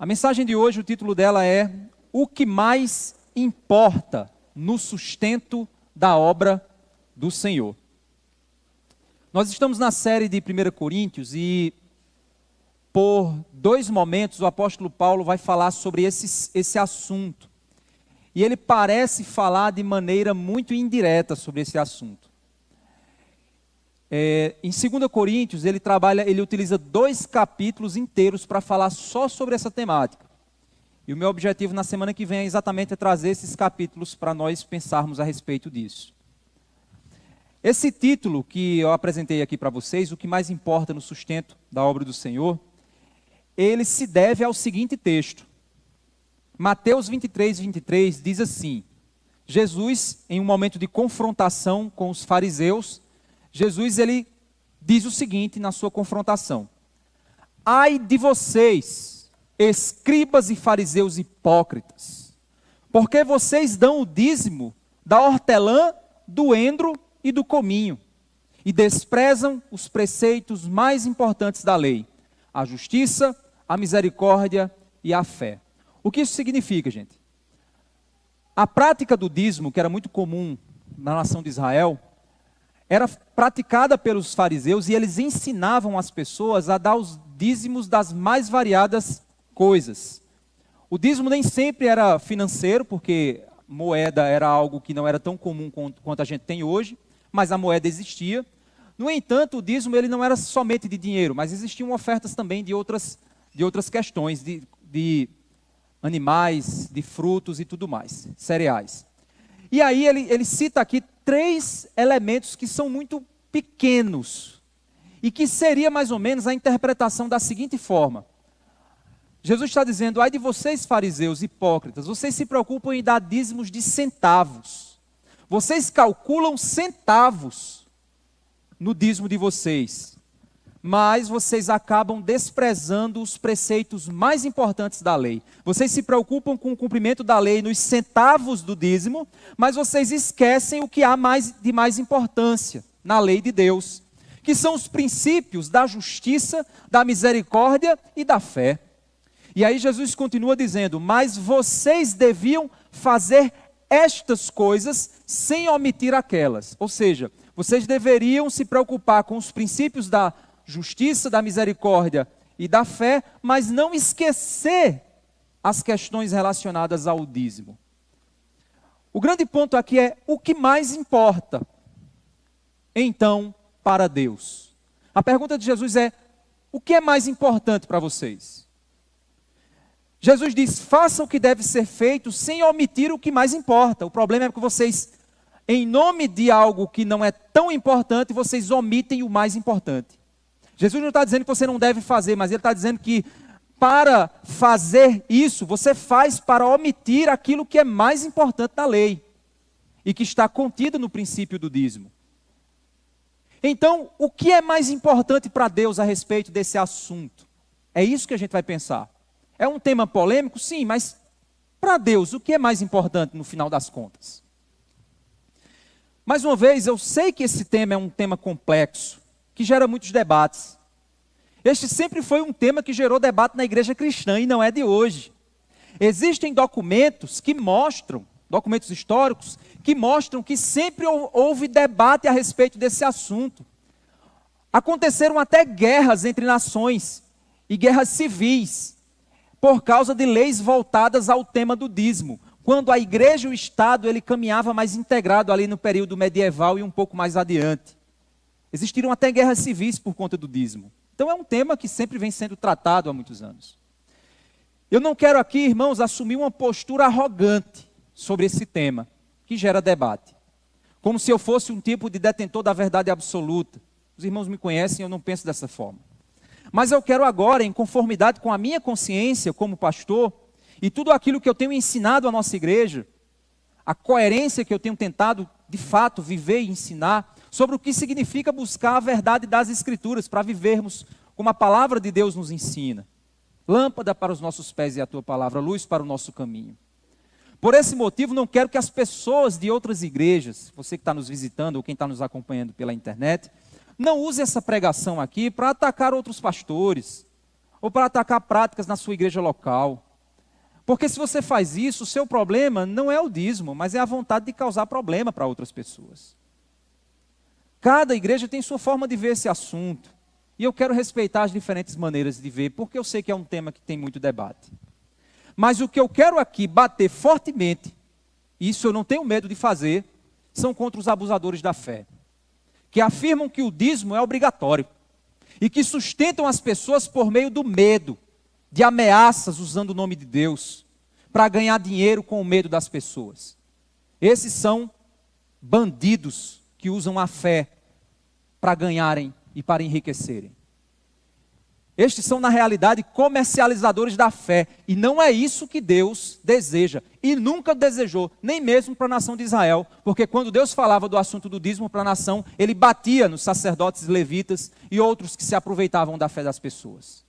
A mensagem de hoje, o título dela é O que mais importa no sustento da obra do Senhor. Nós estamos na série de 1 Coríntios e por 2 momentos o apóstolo Paulo vai falar sobre esse assunto. E ele parece falar de maneira muito indireta sobre esse assunto. Em 2 Coríntios ele utiliza 2 capítulos inteiros para falar só sobre essa temática. E o meu objetivo na semana que vem é exatamente trazer esses capítulos para nós pensarmos a respeito disso. Esse título que eu apresentei aqui para vocês, o que mais importa no sustento da obra do Senhor, ele se deve ao seguinte texto. Mateus 23 diz assim: Jesus, em um momento de confrontação com os fariseus, Jesus ele diz o seguinte na sua confrontação: ai de vocês, escribas e fariseus hipócritas, porque vocês dão o dízimo da hortelã, do endro e do cominho, e desprezam os preceitos mais importantes da lei, a justiça, a misericórdia e a fé. O que isso significa, gente? A prática do dízimo, que era muito comum na nação de Israel, era praticada pelos fariseus e eles ensinavam as pessoas a dar os dízimos das mais variadas coisas. O dízimo nem sempre era financeiro, porque moeda era algo que não era tão comum quanto a gente tem hoje, mas a moeda existia. No entanto, o dízimo ele não era somente de dinheiro, mas existiam ofertas também de outras questões, de animais, de frutos e tudo mais, cereais. E aí ele cita aqui 3 elementos que são muito pequenos e que seria mais ou menos a interpretação da seguinte forma. Jesus está dizendo: ai de vocês fariseus hipócritas, vocês se preocupam em dar dízimos de centavos. Vocês calculam centavos no dízimo de vocês, mas vocês acabam desprezando os preceitos mais importantes da lei. Vocês se preocupam com o cumprimento da lei nos centavos do dízimo, mas vocês esquecem o que há de mais importância na lei de Deus, que são os princípios da justiça, da misericórdia e da fé. E aí Jesus continua dizendo: mas vocês deviam fazer estas coisas sem omitir aquelas. Ou seja, vocês deveriam se preocupar com os princípios da justiça, da misericórdia e da fé, mas não esquecer as questões relacionadas ao dízimo. O grande ponto aqui é o que mais importa, então, para Deus. A pergunta de Jesus é: o que é mais importante para vocês? Jesus diz: façam o que deve ser feito sem omitir o que mais importa. O problema é que vocês, em nome de algo que não é tão importante, vocês omitem o mais importante. Jesus não está dizendo que você não deve fazer, mas ele está dizendo que para fazer isso, você faz para omitir aquilo que é mais importante da lei e que está contido no princípio do dízimo. Então, o que é mais importante para Deus a respeito desse assunto? É isso que a gente vai pensar. É um tema polêmico? Sim, mas para Deus, o que é mais importante no final das contas? Mais uma vez, eu sei que esse tema é um tema complexo, que gera muitos debates. Este sempre foi um tema que gerou debate na igreja cristã e não é de hoje. Existem documentos históricos, que mostram que sempre houve debate a respeito desse assunto. Aconteceram até guerras entre nações e guerras civis, por causa de leis voltadas ao tema do dízimo, quando a igreja e o Estado ele caminhava mais integrado ali no período medieval e um pouco mais adiante. Existiram até guerras civis por conta do dízimo. Então é um tema que sempre vem sendo tratado há muitos anos. Eu não quero aqui, irmãos, assumir uma postura arrogante sobre esse tema, que gera debate. Como se eu fosse um tipo de detentor da verdade absoluta. Os irmãos me conhecem, eu não penso dessa forma. Mas eu quero agora, em conformidade com a minha consciência como pastor, e tudo aquilo que eu tenho ensinado à nossa igreja, a coerência que eu tenho tentado, de fato, viver e ensinar, sobre o que significa buscar a verdade das Escrituras, para vivermos como a palavra de Deus nos ensina. Lâmpada para os nossos pés e a tua palavra, luz para o nosso caminho. Por esse motivo, não quero que as pessoas de outras igrejas, você que está nos visitando ou quem está nos acompanhando pela internet, não use essa pregação aqui para atacar outros pastores, ou para atacar práticas na sua igreja local. Porque se você faz isso, o seu problema não é o dízimo, mas é a vontade de causar problema para outras pessoas. Cada igreja tem sua forma de ver esse assunto. E eu quero respeitar as diferentes maneiras de ver, porque eu sei que é um tema que tem muito debate. Mas o que eu quero aqui bater fortemente, isso eu não tenho medo de fazer, são contra os abusadores da fé, que afirmam que o dízimo é obrigatório e que sustentam as pessoas por meio do medo, de ameaças usando o nome de Deus, para ganhar dinheiro com o medo das pessoas. Esses são bandidos que usam a fé para ganharem e para enriquecerem. Estes são, na realidade, comercializadores da fé. E não é isso que Deus deseja. E nunca desejou, nem mesmo para a nação de Israel. Porque quando Deus falava do assunto do dízimo para a nação, Ele batia nos sacerdotes levitas e outros que se aproveitavam da fé das pessoas.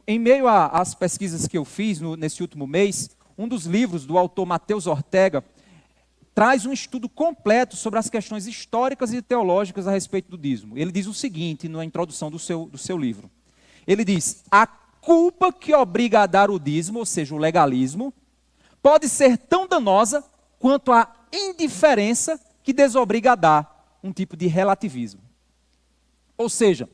Em meio às pesquisas que eu fiz nesse último mês, um dos livros do autor Mateus Ortega traz um estudo completo sobre as questões históricas e teológicas a respeito do dízimo. Ele diz o seguinte na introdução do seu livro. Ele diz: a culpa que obriga a dar o dízimo, ou seja, o legalismo, pode ser tão danosa quanto a indiferença que desobriga a dar, um tipo de relativismo. Ou seja,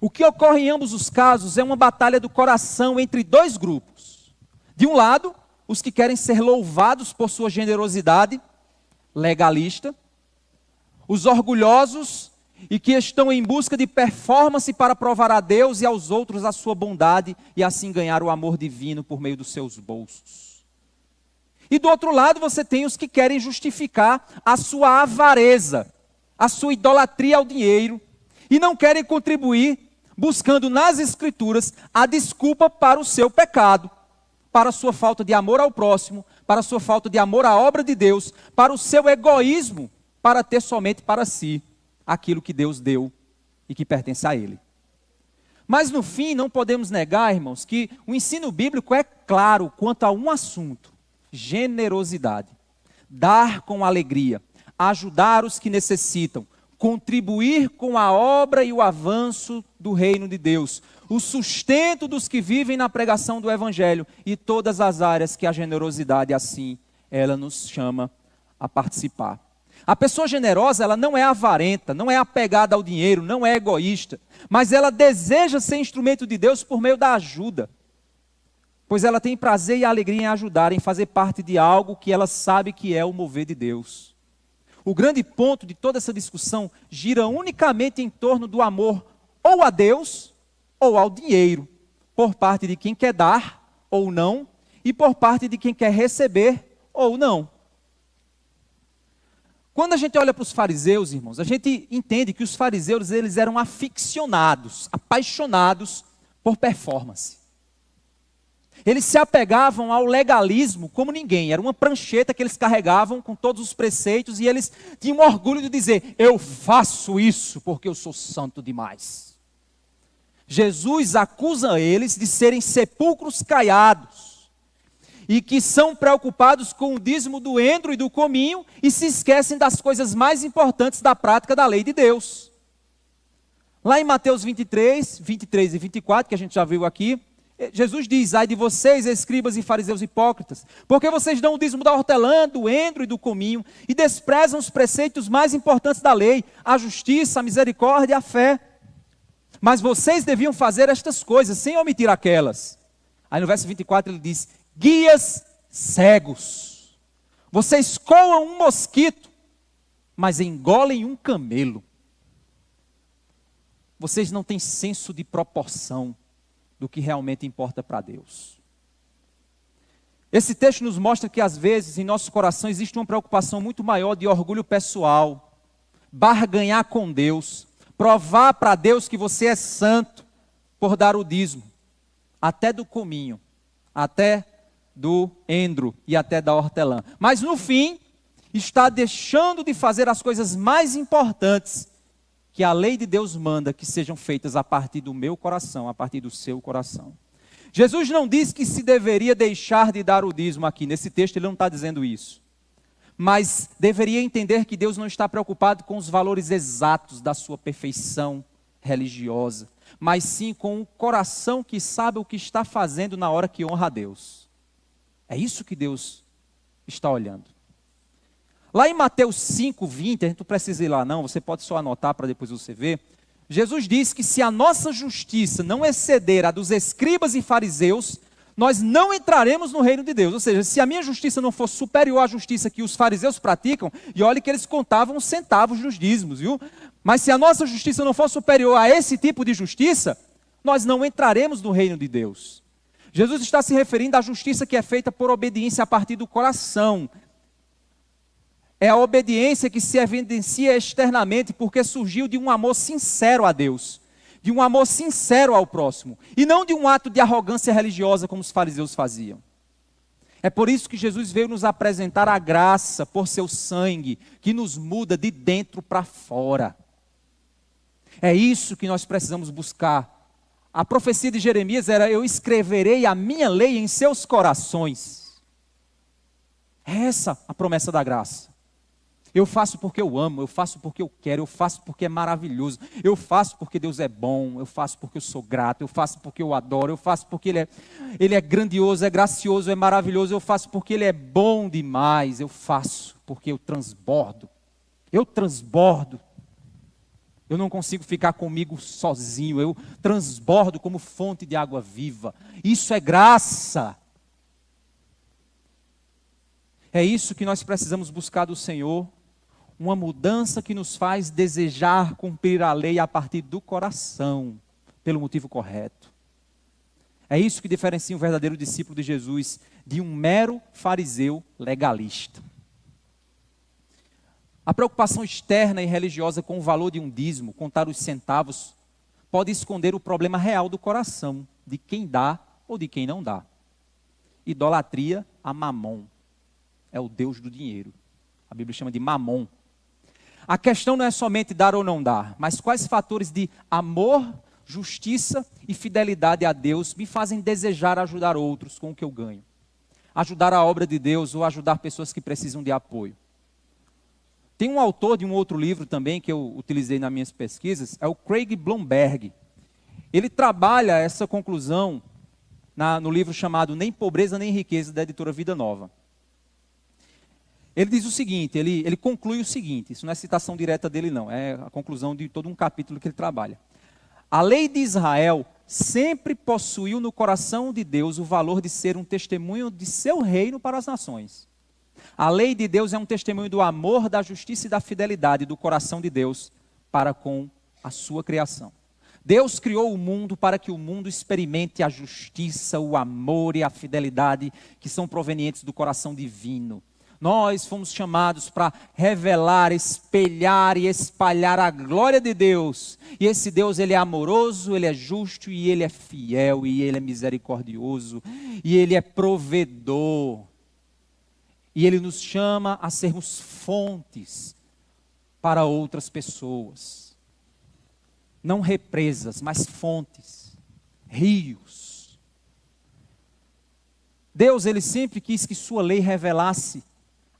o que ocorre em ambos os casos é uma batalha do coração entre dois grupos. De um lado, os que querem ser louvados por sua generosidade legalista, os orgulhosos e que estão em busca de performance para provar a Deus e aos outros a sua bondade e assim ganhar o amor divino por meio dos seus bolsos. E do outro lado você tem os que querem justificar a sua avareza, a sua idolatria ao dinheiro e não querem contribuir buscando nas Escrituras a desculpa para o seu pecado, para a sua falta de amor ao próximo, para a sua falta de amor à obra de Deus, para o seu egoísmo, para ter somente para si aquilo que Deus deu e que pertence a Ele. Mas no fim, não podemos negar, irmãos, que o ensino bíblico é claro quanto a um assunto: generosidade. Dar com alegria, ajudar os que necessitam, contribuir com a obra e o avanço do reino de Deus, o sustento dos que vivem na pregação do Evangelho e todas as áreas que a generosidade, assim, ela nos chama a participar. A pessoa generosa, ela não é avarenta, não é apegada ao dinheiro, não é egoísta, mas ela deseja ser instrumento de Deus por meio da ajuda, pois ela tem prazer e alegria em ajudar, em fazer parte de algo que ela sabe que é o mover de Deus. O grande ponto de toda essa discussão gira unicamente em torno do amor ou a Deus ou ao dinheiro, por parte de quem quer dar ou não, e por parte de quem quer receber ou não. Quando a gente olha para os fariseus, irmãos, a gente entende que os fariseus eles eram aficionados, apaixonados por performance. Eles se apegavam ao legalismo como ninguém. Era uma prancheta que eles carregavam com todos os preceitos e eles tinham orgulho de dizer: eu faço isso porque eu sou santo demais. Jesus acusa eles de serem sepulcros caiados e que são preocupados com o dízimo do endro e do cominho e se esquecem das coisas mais importantes da prática da lei de Deus. Lá em Mateus 23 e 24, que a gente já viu aqui, Jesus diz: ai de vocês, escribas e fariseus hipócritas, porque vocês dão o dízimo da hortelã, do endro e do cominho e desprezam os preceitos mais importantes da lei, a justiça, a misericórdia e a fé. Mas vocês deviam fazer estas coisas, sem omitir aquelas. Aí no verso 24 ele diz: guias cegos, vocês coam um mosquito, mas engolem um camelo. Vocês não têm senso de proporção do que realmente importa para Deus. Esse texto nos mostra que às vezes em nosso coração existe uma preocupação muito maior de orgulho pessoal, barganhar com Deus, provar para Deus que você é santo por dar o dízimo, até do cominho, até do endro e até da hortelã. Mas no fim, está deixando de fazer as coisas mais importantes que a lei de Deus manda que sejam feitas a partir do meu coração, a partir do seu coração. Jesus não diz que se deveria deixar de dar o dízimo aqui. Nesse texto ele não está dizendo isso. Mas deveria entender que Deus não está preocupado com os valores exatos da sua perfeição religiosa. mas sim com o coração que sabe o que está fazendo na hora que honra a Deus. É isso que Deus está olhando. Lá em Mateus 5:20, a gente não precisa ir lá não, você pode só anotar para depois você ver. Jesus disse que se a nossa justiça não exceder a dos escribas e fariseus, nós não entraremos no reino de Deus. Ou seja, se a minha justiça não for superior à justiça que os fariseus praticam, e olha que eles contavam os centavos dos dízimos, viu? Mas se a nossa justiça não for superior a esse tipo de justiça, nós não entraremos no reino de Deus. Jesus está se referindo à justiça que é feita por obediência a partir do coração. É a obediência que se evidencia externamente porque surgiu de um amor sincero a Deus, de um amor sincero ao próximo, e não de um ato de arrogância religiosa como os fariseus faziam. É por isso que Jesus veio nos apresentar a graça por seu sangue, que nos muda de dentro para fora. É isso que nós precisamos buscar. A profecia de Jeremias era: eu escreverei a minha lei em seus corações. É essa a promessa da graça. Eu faço porque eu amo, eu faço porque eu quero, eu faço porque é maravilhoso, eu faço porque Deus é bom, eu faço porque eu sou grato, eu faço porque eu adoro, eu faço porque Ele é grandioso, é gracioso, é maravilhoso, eu faço porque Ele é bom demais, eu faço porque eu transbordo. Eu não consigo ficar comigo sozinho, eu transbordo como fonte de água viva. Isso é graça. É isso que nós precisamos buscar do Senhor. Uma mudança que nos faz desejar cumprir a lei a partir do coração, pelo motivo correto. É isso que diferencia um verdadeiro discípulo de Jesus de um mero fariseu legalista. A preocupação externa e religiosa com o valor de um dízimo, contar os centavos, pode esconder o problema real do coração, de quem dá ou de quem não dá. Idolatria a Mamon, é o Deus do dinheiro. A Bíblia chama de Mamon. A questão não é somente dar ou não dar, mas quais fatores de amor, justiça e fidelidade a Deus me fazem desejar ajudar outros com o que eu ganho. Ajudar a obra de Deus ou ajudar pessoas que precisam de apoio. Tem um autor de um outro livro também que eu utilizei nas minhas pesquisas, é o Craig Blomberg. Ele trabalha essa conclusão no livro chamado Nem Pobreza Nem Riqueza, da editora Vida Nova. Ele diz o seguinte, ele conclui o seguinte, isso não é citação direta dele não, é a conclusão de todo um capítulo que ele trabalha. A lei de Israel sempre possuiu no coração de Deus o valor de ser um testemunho de seu reino para as nações. A lei de Deus é um testemunho do amor, da justiça e da fidelidade do coração de Deus para com a sua criação. Deus criou o mundo para que o mundo experimente a justiça, o amor e a fidelidade que são provenientes do coração divino. Nós fomos chamados para revelar, espelhar e espalhar a glória de Deus. E esse Deus, Ele é amoroso, Ele é justo e Ele é fiel e Ele é misericordioso e Ele é provedor. E Ele nos chama a sermos fontes para outras pessoas. Não represas, mas fontes, rios. Deus, Ele sempre quis que sua lei revelasse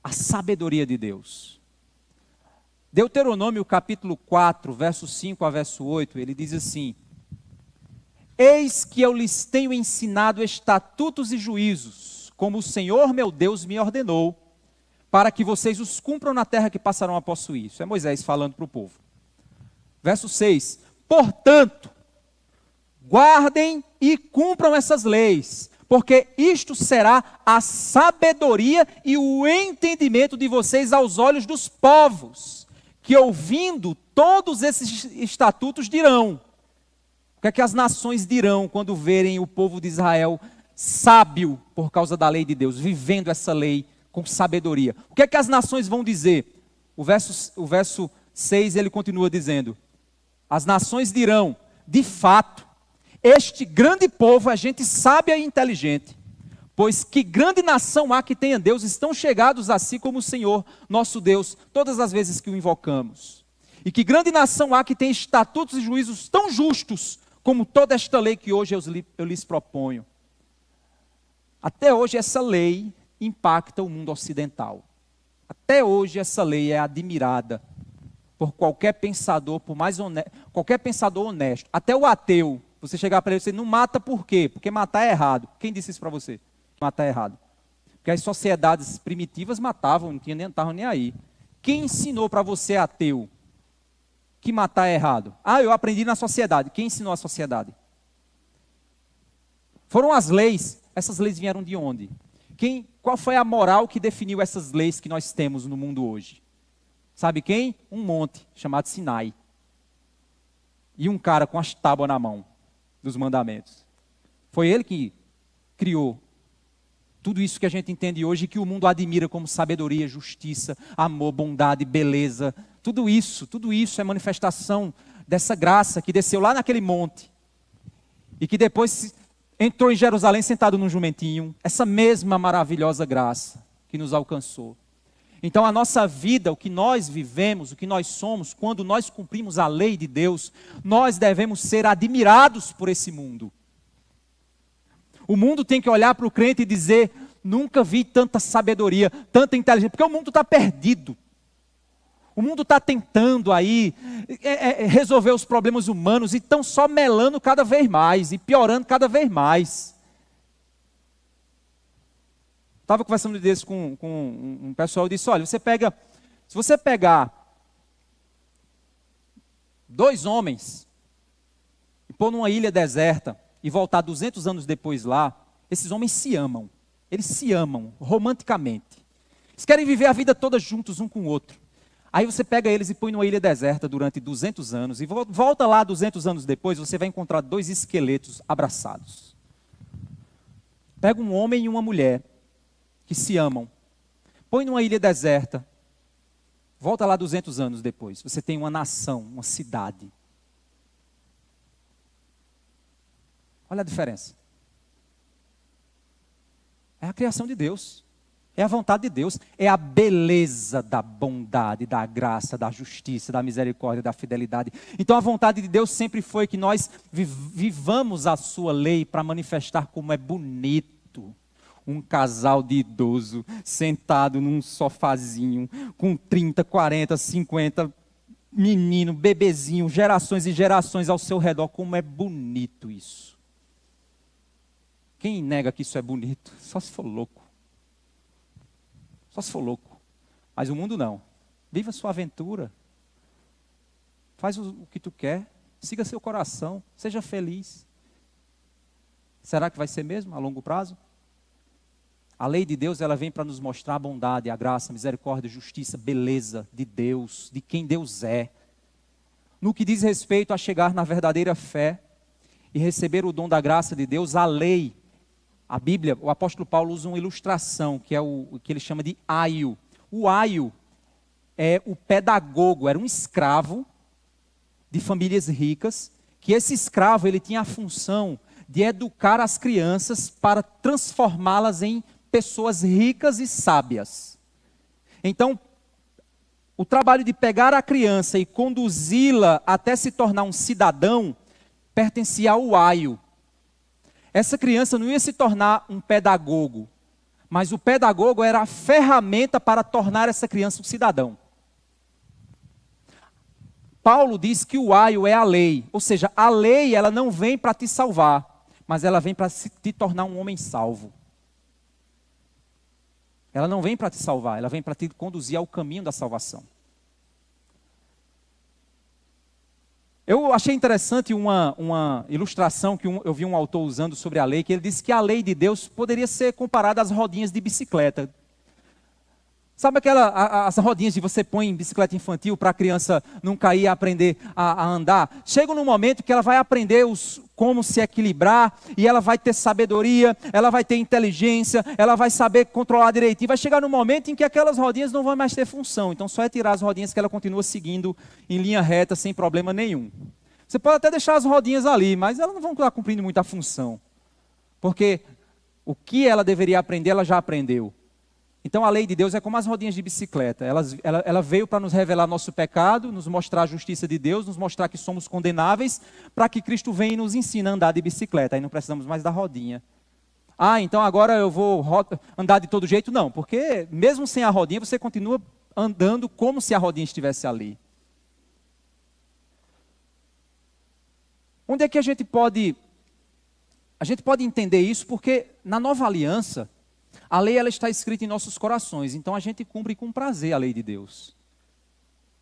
a sabedoria de Deus. Deuteronômio capítulo 4, verso 5 a verso 8, ele diz assim: eis que eu lhes tenho ensinado estatutos e juízos, como o Senhor meu Deus me ordenou, para que vocês os cumpram na terra que passarão a possuir. Isso é Moisés falando para o povo. Verso 6, portanto, guardem e cumpram essas leis, porque isto será a sabedoria e o entendimento de vocês aos olhos dos povos, que ouvindo todos esses estatutos dirão. O que é que as nações dirão quando verem o povo de Israel sábio por causa da lei de Deus, vivendo essa lei com sabedoria? O que é que as nações vão dizer? O verso 6 ele continua dizendo: as nações dirão, de fato, este grande povo é gente sábia e inteligente, pois que grande nação há que tenha Deus, estão chegados a si como o Senhor, nosso Deus, todas as vezes que o invocamos. E que grande nação há que tenha estatutos e juízos tão justos, como toda esta lei que hoje eu lhes proponho. Até hoje essa lei impacta o mundo ocidental. Até hoje essa lei é admirada por qualquer pensador, qualquer pensador honesto, até o ateu. Você chegar para ele e dizer, não mata por quê? Porque matar é errado. Quem disse isso para você? Matar é errado. Porque as sociedades primitivas matavam, não estavam nem aí. Quem ensinou para você, ateu, que matar é errado? Ah, eu aprendi na sociedade. Quem ensinou a sociedade? Foram as leis. Essas leis vieram de onde? Qual foi a moral que definiu essas leis que nós temos no mundo hoje? Sabe quem? Um monte chamado Sinai. E um cara com as tábuas na mão dos mandamentos. Foi ele que criou tudo isso que a gente entende hoje e que o mundo admira como sabedoria, justiça, amor, bondade, beleza. Tudo isso é manifestação dessa graça que desceu lá naquele monte e que depois entrou em Jerusalém sentado num jumentinho. Essa mesma maravilhosa graça que nos alcançou. Então a nossa vida, o que nós vivemos, o que nós somos, quando nós cumprimos a lei de Deus, nós devemos ser admirados por esse mundo. O mundo tem que olhar para o crente e dizer, nunca vi tanta sabedoria, tanta inteligência, porque o mundo está perdido. O mundo está tentando aí resolver os problemas humanos e estão só melando cada vez mais e piorando cada vez mais. Estava conversando desse com um pessoal e disse, olha, se você pegar 2 homens e pôr numa ilha deserta e voltar 200 anos depois lá, esses homens se amam. Eles se amam romanticamente. Eles querem viver a vida toda juntos um com o outro. Aí você pega eles e põe numa ilha deserta durante 200 anos e volta lá 200 anos depois, você vai encontrar 2 esqueletos abraçados. Pega um homem e uma mulher que se amam. Põe numa ilha deserta. Volta lá 200 anos depois. Você tem uma nação, uma cidade. Olha a diferença. É a criação de Deus. É a vontade de Deus. É a beleza da bondade, da graça, da justiça, da misericórdia, da fidelidade. Então a vontade de Deus sempre foi que nós vivamos a sua lei para manifestar como é bonito. Um casal de idoso sentado num sofazinho com 30, 40, 50 menino, bebezinho, gerações e gerações ao seu redor. Como é bonito isso. Quem nega que isso é bonito? Só se for louco. Só se for louco. Mas o mundo não. Viva sua aventura. Faz o que tu quer. Siga seu coração. Seja feliz. Será que vai ser mesmo a longo prazo? A lei de Deus, ela vem para nos mostrar a bondade, a graça, a misericórdia, a justiça, beleza de Deus, de quem Deus é. No que diz respeito a chegar na verdadeira fé e receber o dom da graça de Deus, a lei, a Bíblia, o apóstolo Paulo usa uma ilustração, que é o que ele chama de aio. O aio é o pedagogo, era um escravo de famílias ricas, que esse escravo ele tinha a função de educar as crianças para transformá-las em pessoas ricas e sábias. Então, o trabalho de pegar a criança e conduzi-la até se tornar um cidadão pertencia ao aio. Essa criança não ia se tornar um pedagogo, mas o pedagogo era a ferramenta para tornar essa criança um cidadão. Paulo diz que o aio é a lei, ou seja, a lei ela não vem para te salvar, mas ela vem para te tornar um homem salvo. Ela não vem para te salvar, ela vem para te conduzir ao caminho da salvação. Eu achei interessante uma ilustração que eu vi um autor usando sobre a lei, que ele disse que a lei de Deus poderia ser comparada às rodinhas de bicicleta. Sabe as rodinhas que você põe em bicicleta infantil para a criança não cair e aprender a andar? Chega num momento que ela vai aprender como se equilibrar, e ela vai ter sabedoria, ela vai ter inteligência, ela vai saber controlar direitinho. Vai chegar num momento em que aquelas rodinhas não vão mais ter função. Então só é tirar as rodinhas que ela continua seguindo em linha reta, sem problema nenhum. Você pode até deixar as rodinhas ali, mas elas não vão estar cumprindo muita função. Porque o que ela deveria aprender, ela já aprendeu. Então a lei de Deus é como as rodinhas de bicicleta. Ela veio para nos revelar nosso pecado, nos mostrar a justiça de Deus, nos mostrar que somos condenáveis, para que Cristo venha e nos ensine a andar de bicicleta. Aí não precisamos mais da rodinha. Ah, então agora eu vou andar de todo jeito? Não, porque mesmo sem a rodinha você continua andando como se a rodinha estivesse ali. Onde é que a gente pode entender isso? Porque na nova aliança, a lei ela está escrita em nossos corações, então a gente cumpre com prazer a lei de Deus.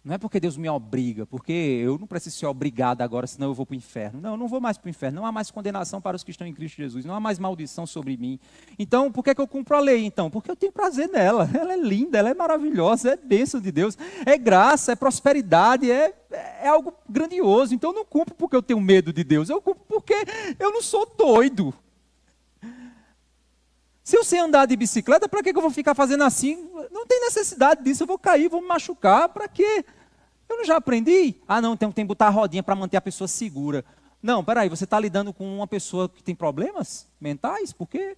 Não é porque Deus me obriga, porque eu não preciso ser obrigado agora, senão eu vou para o inferno. Não, eu não vou mais para o inferno. Não há mais condenação para os que estão em Cristo Jesus. Não há mais maldição sobre mim. Então, por que eu cumpro a lei, então? Porque eu tenho prazer nela. Ela é linda, ela é maravilhosa, é bênção de Deus. É graça, é prosperidade, é algo grandioso. Então, eu não cumpro porque eu tenho medo de Deus. Eu cumpro porque eu não sou doido. Se eu sei andar de bicicleta, para que eu vou ficar fazendo assim? Não tem necessidade disso, eu vou cair, vou me machucar, para quê? Eu não já aprendi? Ah, não, tem que botar a rodinha para manter a pessoa segura. Não, peraí, você está lidando com uma pessoa que tem problemas mentais? Por quê?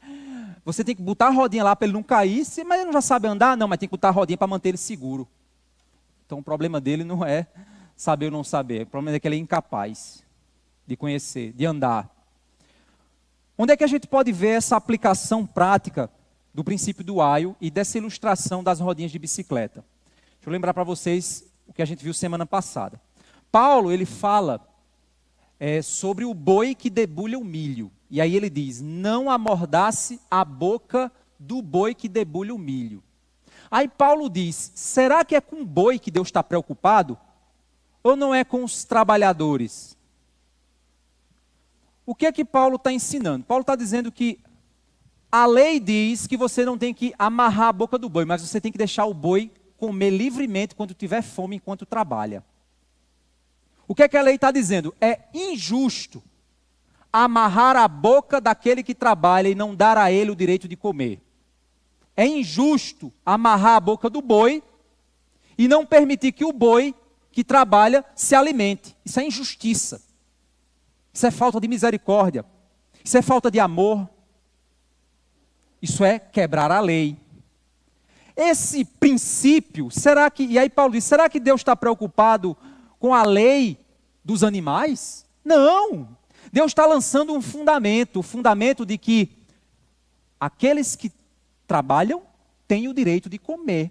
Você tem que botar a rodinha lá para ele não cair, mas ele não já sabe andar? Não, mas tem que botar a rodinha para manter ele seguro. Então o problema dele não é saber ou não saber, o problema é que ele é incapaz de conhecer, de andar. Onde é que a gente pode ver essa aplicação prática do princípio do aio e dessa ilustração das rodinhas de bicicleta? Deixa eu lembrar para vocês o que a gente viu semana passada. Paulo, ele fala sobre o boi que debulha o milho. E aí ele diz, não amordace a boca do boi que debulha o milho. Aí Paulo diz, será que é com o boi que Deus está preocupado? Ou não é com os trabalhadores? O que é que Paulo está ensinando? Paulo está dizendo que a lei diz que você não tem que amarrar a boca do boi, mas você tem que deixar o boi comer livremente quando tiver fome, enquanto trabalha. O que é que a lei está dizendo? É injusto amarrar a boca daquele que trabalha e não dar a ele o direito de comer. É injusto amarrar a boca do boi e não permitir que o boi que trabalha se alimente. Isso é injustiça. Isso é falta de misericórdia. Isso é falta de amor. Isso é quebrar a lei. Esse princípio, será que... E aí Paulo diz, será que Deus está preocupado com a lei dos animais? Não. Deus está lançando um fundamento. O fundamento de que aqueles que trabalham têm o direito de comer.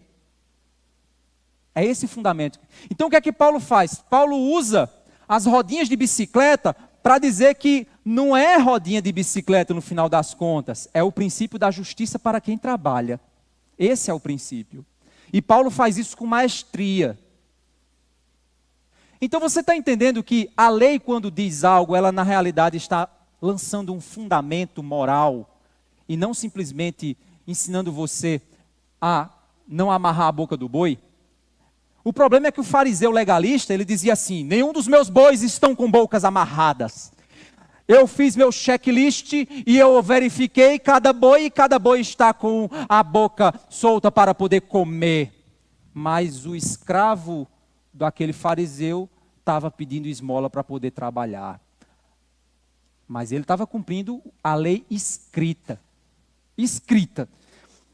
É esse fundamento. Então o que é que Paulo faz? Paulo usa as rodinhas de bicicleta para dizer que não é rodinha de bicicleta no final das contas, é o princípio da justiça para quem trabalha. Esse é o princípio. E Paulo faz isso com maestria. Então você está entendendo que a lei, quando diz algo, ela na realidade está lançando um fundamento moral e não simplesmente ensinando você a não amarrar a boca do boi? O problema é que o fariseu legalista, ele dizia assim, nenhum dos meus bois estão com bocas amarradas. Eu fiz meu checklist e eu verifiquei cada boi e cada boi está com a boca solta para poder comer. Mas o escravo daquele fariseu estava pedindo esmola para poder trabalhar. Mas ele estava cumprindo a lei escrita. Escrita.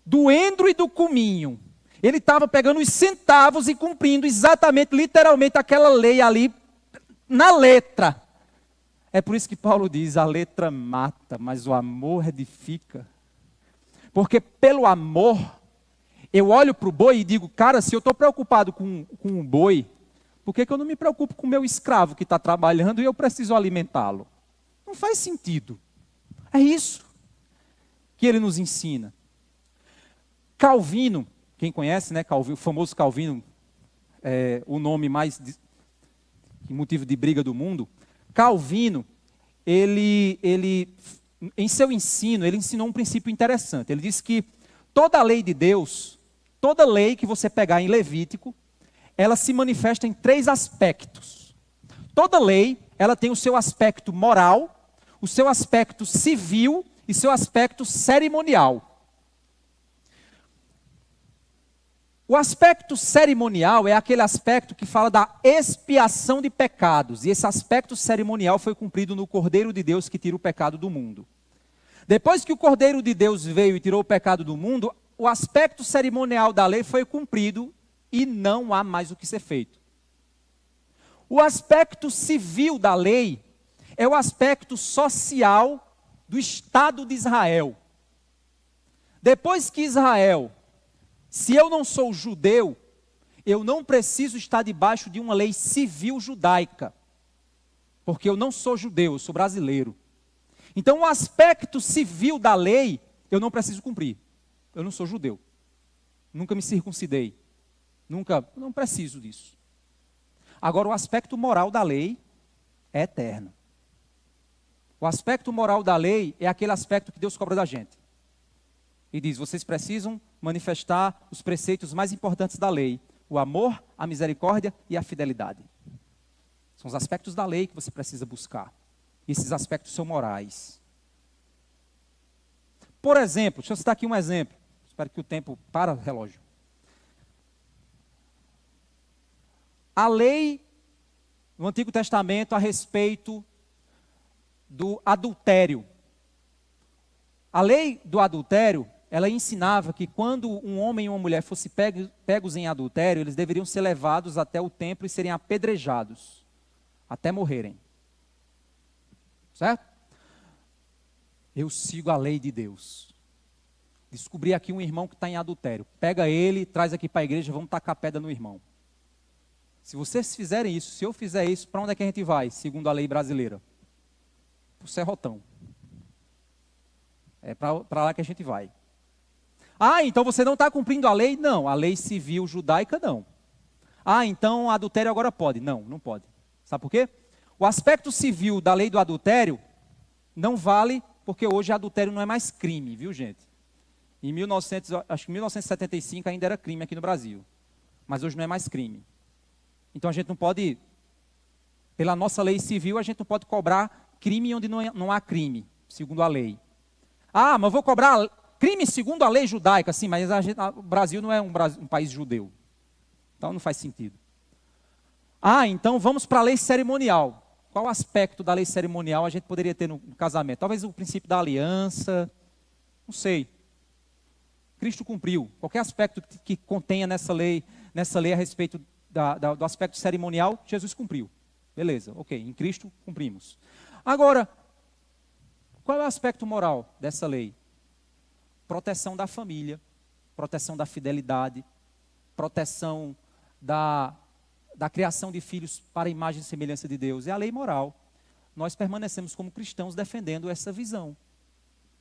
Do endro e do cominho. Ele estava pegando os centavos e cumprindo exatamente, literalmente, aquela lei ali, na letra. É por isso que Paulo diz, a letra mata, mas o amor edifica. Porque pelo amor, eu olho para o boi e digo, cara, se eu estou preocupado com o boi, por que eu não me preocupo com o meu escravo que está trabalhando e eu preciso alimentá-lo? Não faz sentido. É isso que ele nos ensina. Calvino, quem conhece, né, Calvino, o famoso Calvino, o nome mais motivo de briga do mundo. Calvino, ele em seu ensino, ele ensinou um princípio interessante. Ele disse que toda a lei de Deus, toda lei que você pegar em Levítico, ela se manifesta em 3 aspectos. Toda lei, ela tem o seu aspecto moral, o seu aspecto civil e seu aspecto cerimonial. O aspecto cerimonial é aquele aspecto que fala da expiação de pecados. E esse aspecto cerimonial foi cumprido no Cordeiro de Deus que tira o pecado do mundo. Depois que o Cordeiro de Deus veio e tirou o pecado do mundo, o aspecto cerimonial da lei foi cumprido e não há mais o que ser feito. O aspecto civil da lei é o aspecto social do Estado de Israel. Depois que Israel... Se eu não sou judeu, eu não preciso estar debaixo de uma lei civil judaica. porque eu não sou judeu, eu sou brasileiro. Então, o aspecto civil da lei, eu não preciso cumprir. Eu não sou judeu. Nunca me circuncidei. Não preciso disso. Agora, o aspecto moral da lei é eterno. O aspecto moral da lei é aquele aspecto que Deus cobra da gente. E diz, vocês precisam manifestar os preceitos mais importantes da lei. O amor, a misericórdia e a fidelidade. São os aspectos da lei que você precisa buscar. E esses aspectos são morais. Por exemplo, deixa eu citar aqui um exemplo. Espero que o tempo para o relógio. A lei no Antigo Testamento a respeito do adultério. A lei do adultério, ela ensinava que quando um homem e uma mulher fossem pegos em adultério, eles deveriam ser levados até o templo e serem apedrejados, até morrerem. Certo? Eu sigo a lei de Deus. Descobri aqui um irmão que está em adultério. Pega ele, traz aqui para a igreja, vamos tacar pedra no irmão. Se vocês fizerem isso, se eu fizer isso, para onde é que a gente vai, segundo a lei brasileira? Para o serrotão. É para lá que a gente vai. Ah, então você não está cumprindo a lei? Não, a lei civil judaica não. Ah, então adultério agora pode? Não, não pode. Sabe por quê? O aspecto civil da lei do adultério não vale, porque hoje adultério não é mais crime, viu gente? Em 1975 ainda era crime aqui no Brasil, mas hoje não é mais crime. Então a gente não pode, pela nossa lei civil, a gente não pode cobrar crime onde não há crime, segundo a lei. Ah, mas eu vou cobrar crime segundo a lei judaica, sim, mas o Brasil não é um país judeu. Então não faz sentido. Ah, então vamos para a lei cerimonial. Qual aspecto da lei cerimonial a gente poderia ter no casamento? Talvez o princípio da aliança, não sei. Cristo cumpriu. Qualquer aspecto que contenha nessa lei a respeito do aspecto cerimonial, Jesus cumpriu. Beleza, ok, em Cristo cumprimos. Agora, qual é o aspecto moral dessa lei? Proteção da família, proteção da fidelidade, proteção da criação de filhos para a imagem e semelhança de Deus. É a lei moral. Nós permanecemos como cristãos defendendo essa visão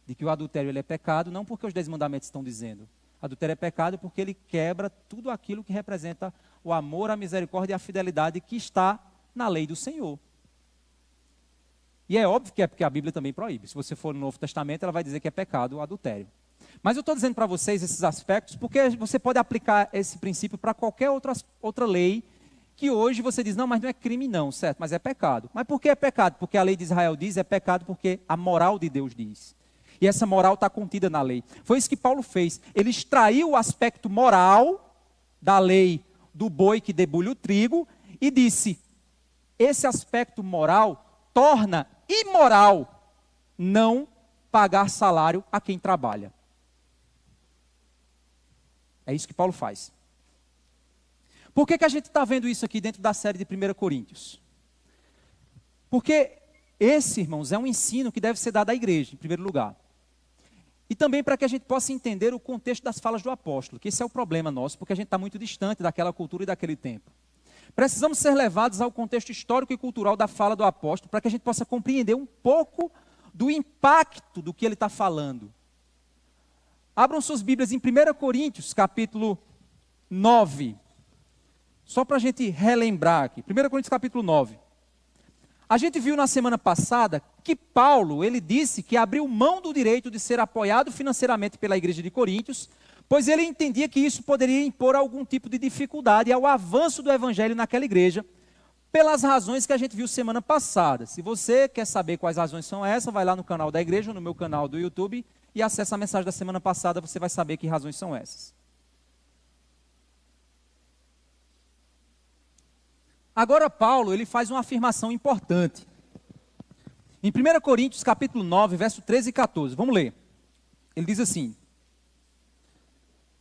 de que o adultério ele é pecado, não porque os 10 mandamentos estão dizendo. Adultério é pecado porque ele quebra tudo aquilo que representa o amor, a misericórdia e a fidelidade que está na lei do Senhor. E é óbvio que é porque a Bíblia também proíbe. Se você for no Novo Testamento, ela vai dizer que é pecado o adultério. Mas eu estou dizendo para vocês esses aspectos porque você pode aplicar esse princípio para qualquer outra lei que hoje você diz, não, mas não é crime não, certo? Mas é pecado. Mas por que é pecado? Porque a lei de Israel diz, é pecado porque a moral de Deus diz. E essa moral está contida na lei. Foi isso que Paulo fez. Ele extraiu o aspecto moral da lei do boi que debulha o trigo e disse, esse aspecto moral torna imoral não pagar salário a quem trabalha. É isso que Paulo faz. Por que a gente está vendo isso aqui dentro da série de 1 Coríntios? Porque esse, irmãos, é um ensino que deve ser dado à igreja, em primeiro lugar. E também para que a gente possa entender o contexto das falas do apóstolo, que esse é o problema nosso, porque a gente está muito distante daquela cultura e daquele tempo. Precisamos ser levados ao contexto histórico e cultural da fala do apóstolo, para que a gente possa compreender um pouco do impacto do que ele está falando. Abram suas Bíblias em 1 Coríntios, capítulo 9. Só para a gente relembrar aqui. 1 Coríntios, capítulo 9. A gente viu na semana passada que Paulo, ele disse que abriu mão do direito de ser apoiado financeiramente pela igreja de Coríntios, pois ele entendia que isso poderia impor algum tipo de dificuldade ao avanço do evangelho naquela igreja, pelas razões que a gente viu semana passada. Se você quer saber quais razões são essas, vai lá no canal da igreja, ou no meu canal do YouTube, e acessa a mensagem da semana passada, você vai saber que razões são essas. Agora Paulo, ele faz uma afirmação importante. Em 1 Coríntios, capítulo 9, verso 13 e 14, vamos ler. Ele diz assim,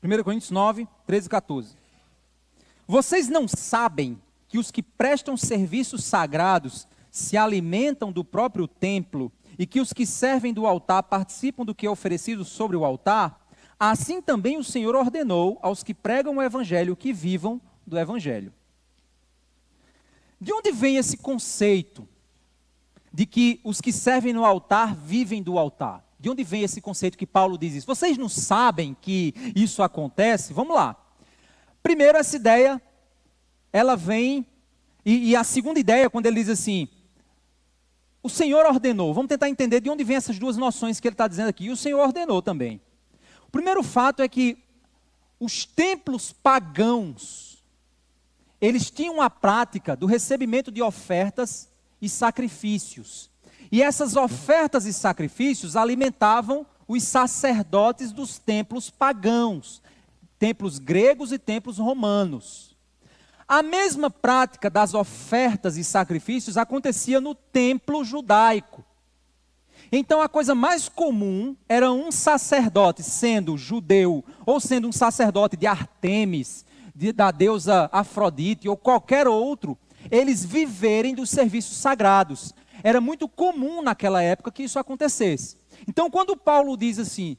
1 Coríntios 9, 13 e 14. Vocês não sabem que os que prestam serviços sagrados se alimentam do próprio templo e que os que servem do altar participam do que é oferecido sobre o altar? Assim também o Senhor ordenou aos que pregam o evangelho que vivam do evangelho. De onde vem esse conceito de que os que servem no altar vivem do altar. De onde vem esse conceito que Paulo diz isso? Vocês não sabem que isso acontece? Vamos lá. Primeiro, essa ideia, ela vem, e a segunda ideia, quando ele diz assim, o Senhor ordenou. Vamos tentar entender de onde vem essas duas noções que ele está dizendo aqui. E o Senhor ordenou também. O primeiro fato é que os templos pagãos, eles tinham a prática do recebimento de ofertas e sacrifícios. E essas ofertas e sacrifícios alimentavam os sacerdotes dos templos pagãos, templos gregos e templos romanos. A mesma prática das ofertas e sacrifícios acontecia no templo judaico. Então a coisa mais comum era um sacerdote, sendo judeu, ou sendo um sacerdote de Artemis, da deusa Afrodite, ou qualquer outro, eles viverem dos serviços sagrados. Era muito comum naquela época que isso acontecesse. Então quando Paulo diz assim,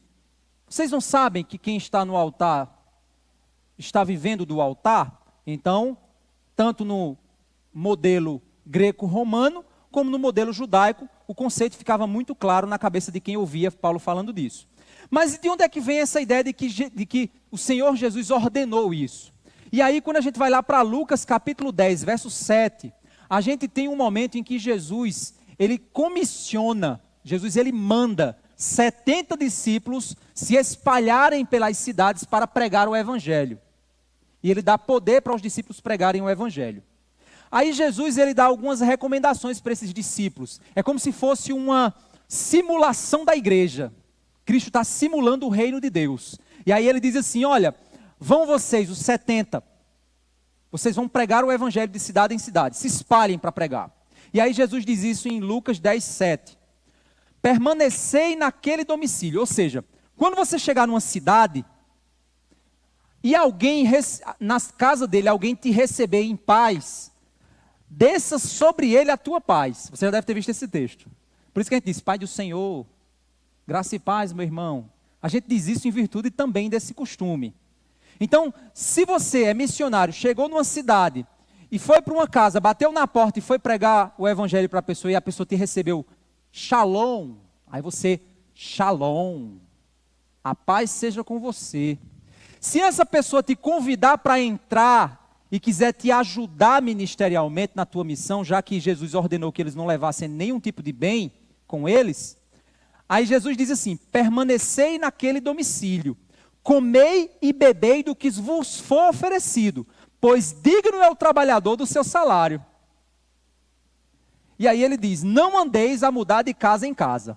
vocês não sabem que quem está no altar está vivendo do altar? Então, tanto no modelo greco-romano, como no modelo judaico, o conceito ficava muito claro na cabeça de quem ouvia Paulo falando disso. Mas de onde é que vem essa ideia de que o Senhor Jesus ordenou isso? E aí, quando a gente vai lá para Lucas capítulo 10, verso 7, a gente tem um momento em que Jesus, ele comissiona, ele manda 70 discípulos se espalharem pelas cidades para pregar o evangelho. E ele dá poder para os discípulos pregarem o evangelho. Aí Jesus, ele dá algumas recomendações para esses discípulos. É como se fosse uma simulação da igreja. Cristo está simulando o reino de Deus. E aí ele diz assim, olha, vão vocês, os 70, vocês vão pregar o evangelho de cidade em cidade, se espalhem para pregar. E aí Jesus diz isso em Lucas 10, 7. Permanecei naquele domicílio, ou seja, quando você chegar numa cidade, e alguém, na casa dele, alguém te receber em paz, desça sobre ele a tua paz. Você já deve ter visto esse texto. Por isso que a gente diz, Pai do Senhor, graça e paz, meu irmão. A gente diz isso em virtude também desse costume. Então, se você é missionário, chegou numa cidade, e foi para uma casa, bateu na porta e foi pregar o evangelho para a pessoa, e a pessoa te recebeu, shalom, aí você, shalom, a paz seja com você. Se essa pessoa te convidar para entrar e quiser te ajudar ministerialmente na tua missão, já que Jesus ordenou que eles não levassem nenhum tipo de bem com eles, aí Jesus diz assim, permanecei naquele domicílio, comei e bebei do que vos for oferecido, pois digno é o trabalhador do seu salário. E aí ele diz, não andeis a mudar de casa em casa.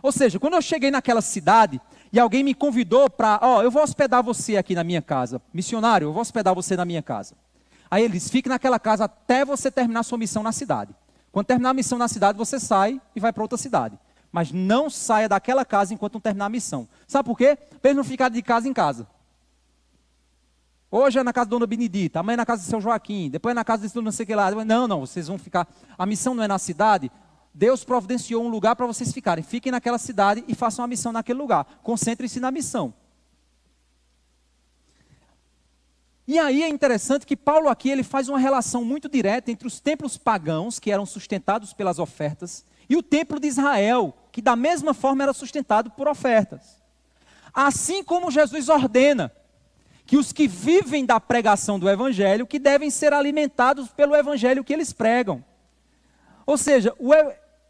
Ou seja, quando eu cheguei naquela cidade, e alguém me convidou para, eu vou hospedar você aqui na minha casa. Missionário, eu vou hospedar você na minha casa. Aí ele diz, fique naquela casa até você terminar sua missão na cidade. Quando terminar a missão na cidade, você sai e vai para outra cidade. Mas não saia daquela casa enquanto não terminar a missão. Sabe por quê? Para ele não ficar de casa em casa. Hoje é na casa da dona Benedita, amanhã é na casa do seu Joaquim, depois é na casa do não sei o que lá. Não, vocês vão ficar. A missão não é na cidade. Deus providenciou um lugar para vocês ficarem. Fiquem naquela cidade e façam a missão naquele lugar. Concentrem-se na missão. E aí é interessante que Paulo aqui ele faz uma relação muito direta entre os templos pagãos, que eram sustentados pelas ofertas, e o templo de Israel, que da mesma forma era sustentado por ofertas. Assim como Jesus ordena que os que vivem da pregação do evangelho, que devem ser alimentados pelo evangelho que eles pregam. Ou seja,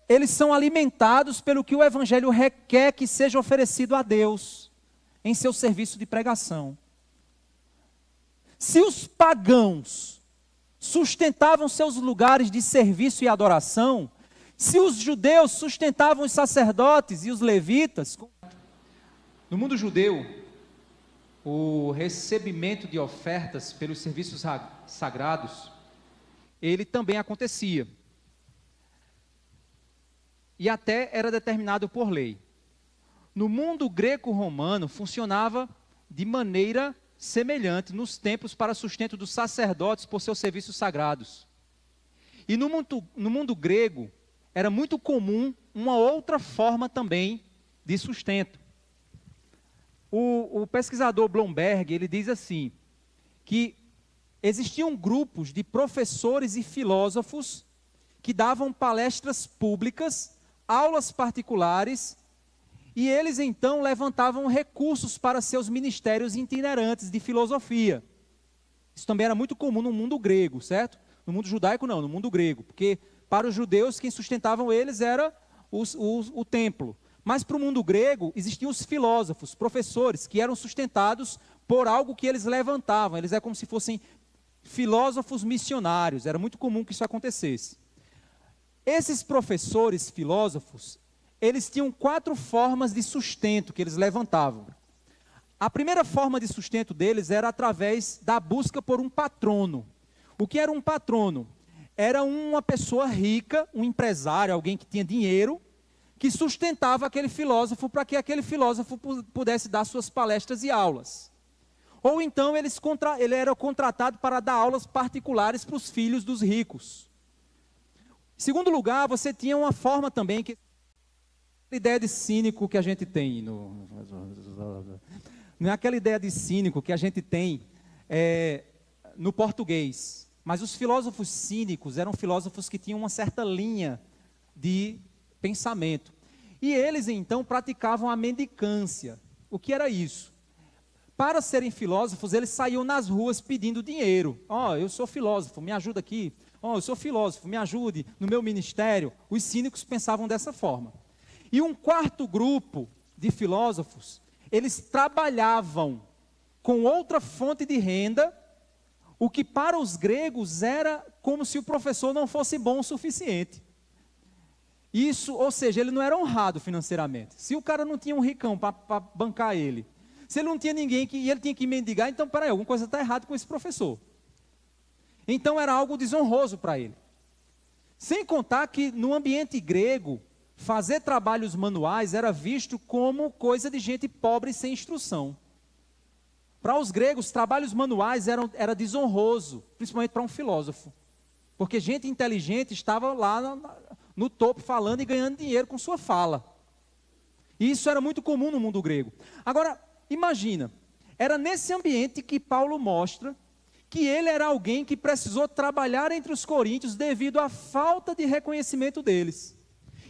eles são alimentados pelo que o evangelho requer que seja oferecido a Deus em seu serviço de pregação. Se os pagãos sustentavam seus lugares de serviço e adoração, se os judeus sustentavam os sacerdotes e os levitas, no mundo judeu, o recebimento de ofertas pelos serviços sagrados, ele também acontecia. E até era determinado por lei. No mundo greco-romano, funcionava de maneira semelhante nos templos para sustento dos sacerdotes por seus serviços sagrados. E no mundo grego, era muito comum uma outra forma também de sustento. O pesquisador Blomberg, ele diz assim, que existiam grupos de professores e filósofos que davam palestras públicas, aulas particulares, e eles então levantavam recursos para seus ministérios itinerantes de filosofia. Isso também era muito comum no mundo grego, certo? No mundo judaico não, no mundo grego, porque para os judeus quem sustentavam eles era o templo. Mas para o mundo grego existiam os filósofos, professores, que eram sustentados por algo que eles levantavam. Eles eram como se fossem filósofos missionários, era muito comum que isso acontecesse. Esses professores filósofos, eles tinham 4 formas de sustento que eles levantavam. A primeira forma de sustento deles era através da busca por um patrono. O que era um patrono? Era uma pessoa rica, um empresário, alguém que tinha dinheiro, que sustentava aquele filósofo para que aquele filósofo pudesse dar suas palestras e aulas. Ou então ele era contratado para dar aulas particulares para os filhos dos ricos. Em segundo lugar, você tinha uma forma também, que a ideia de cínico que a gente tem, não é aquela ideia de cínico que a gente tem no português, mas os filósofos cínicos eram filósofos que tinham uma certa linha de pensamento. E eles então praticavam a mendicância. O que era isso? Para serem filósofos, eles saíam nas ruas pedindo dinheiro. Eu sou filósofo, me ajuda aqui. Eu sou filósofo, me ajude no meu ministério. Os cínicos pensavam dessa forma. E um quarto grupo de filósofos, eles trabalhavam com outra fonte de renda, o que para os gregos era como se o professor não fosse bom o suficiente. Isso, ou seja, ele não era honrado financeiramente. Se o cara não tinha um ricão para bancar ele, se ele não tinha ninguém e ele tinha que mendigar, então, peraí, alguma coisa está errada com esse professor. Então era algo desonroso para ele. Sem contar que no ambiente grego, fazer trabalhos manuais era visto como coisa de gente pobre sem instrução. Para os gregos, trabalhos manuais era desonroso, principalmente para um filósofo. Porque gente inteligente estava lá no topo falando e ganhando dinheiro com sua fala. E isso era muito comum no mundo grego. Agora, imagina, era nesse ambiente que Paulo mostra que ele era alguém que precisou trabalhar entre os coríntios devido à falta de reconhecimento deles.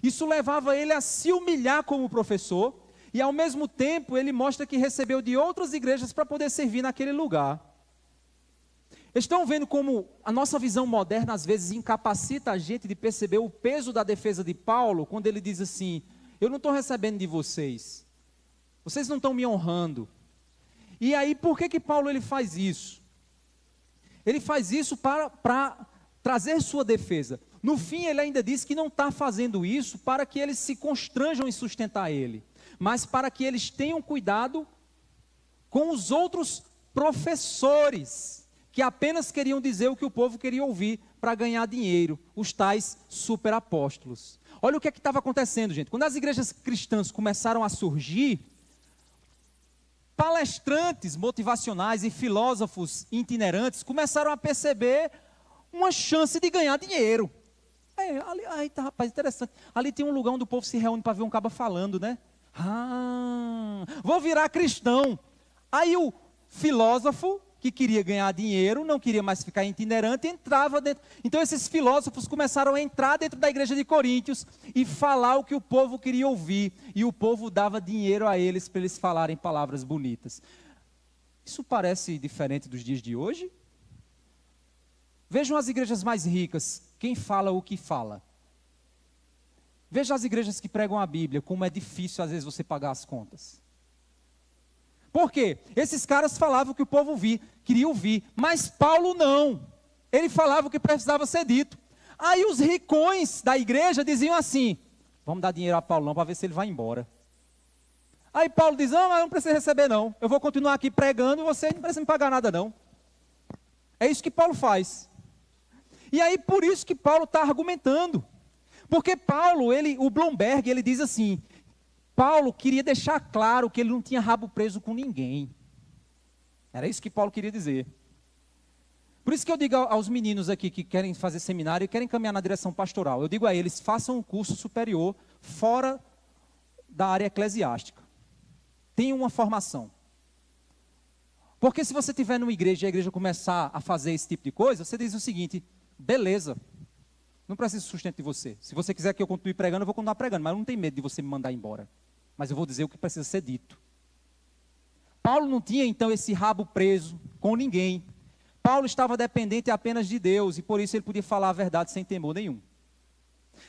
Isso levava ele a se humilhar como professor e ao mesmo tempo ele mostra que recebeu de outras igrejas para poder servir naquele lugar. Estão vendo como a nossa visão moderna às vezes incapacita a gente de perceber o peso da defesa de Paulo quando ele diz assim: eu não estou recebendo de vocês, vocês não estão me honrando. E aí por que Paulo ele faz isso? Ele faz isso para trazer sua defesa. No fim ele ainda diz que não está fazendo isso para que eles se constranjam em sustentar ele, mas para que eles tenham cuidado com os outros professores, que apenas queriam dizer o que o povo queria ouvir para ganhar dinheiro, os tais superapóstolos. Olha o que estava acontecendo, gente. Quando as igrejas cristãs começaram a surgir, palestrantes motivacionais e filósofos itinerantes começaram a perceber uma chance de ganhar dinheiro. Tá, rapaz, interessante. Ali tem um lugar onde o povo se reúne para ver um caba falando, né? Vou virar cristão. Aí o filósofo que queria ganhar dinheiro, não queria mais ficar itinerante, entrava dentro. Então esses filósofos começaram a entrar dentro da igreja de Coríntios e falar o que o povo queria ouvir. E o povo dava dinheiro a eles para eles falarem palavras bonitas. Isso parece diferente dos dias de hoje? Vejam as igrejas mais ricas, quem fala o que fala. Veja as igrejas que pregam a Bíblia, como é difícil às vezes você pagar as contas. Por quê? Esses caras falavam o que o povo queria ouvir, mas Paulo não. Ele falava o que precisava ser dito. Aí os ricões da igreja diziam assim: vamos dar dinheiro a Paulo não, para ver se ele vai embora. Aí Paulo diz: não, mas não precisa receber não. Eu vou continuar aqui pregando e você não precisa me pagar nada não. É isso que Paulo faz. E aí por isso que Paulo está argumentando. Porque Paulo, o Blomberg, ele diz assim: Paulo queria deixar claro que ele não tinha rabo preso com ninguém. Era isso que Paulo queria dizer. Por isso que eu digo aos meninos aqui que querem fazer seminário e querem caminhar na direção pastoral, eu digo a eles: façam um curso superior fora da área eclesiástica. Tenham uma formação. Porque se você estiver numa igreja e a igreja começar a fazer esse tipo de coisa, você diz o seguinte: beleza, Não preciso do sustento de você. Se você quiser que eu continue pregando, eu vou continuar pregando, mas eu não tenho medo de você me mandar embora. Mas eu vou dizer o que precisa ser dito. Paulo não tinha então esse rabo preso com ninguém. Paulo estava dependente apenas de Deus e por isso ele podia falar a verdade sem temor nenhum.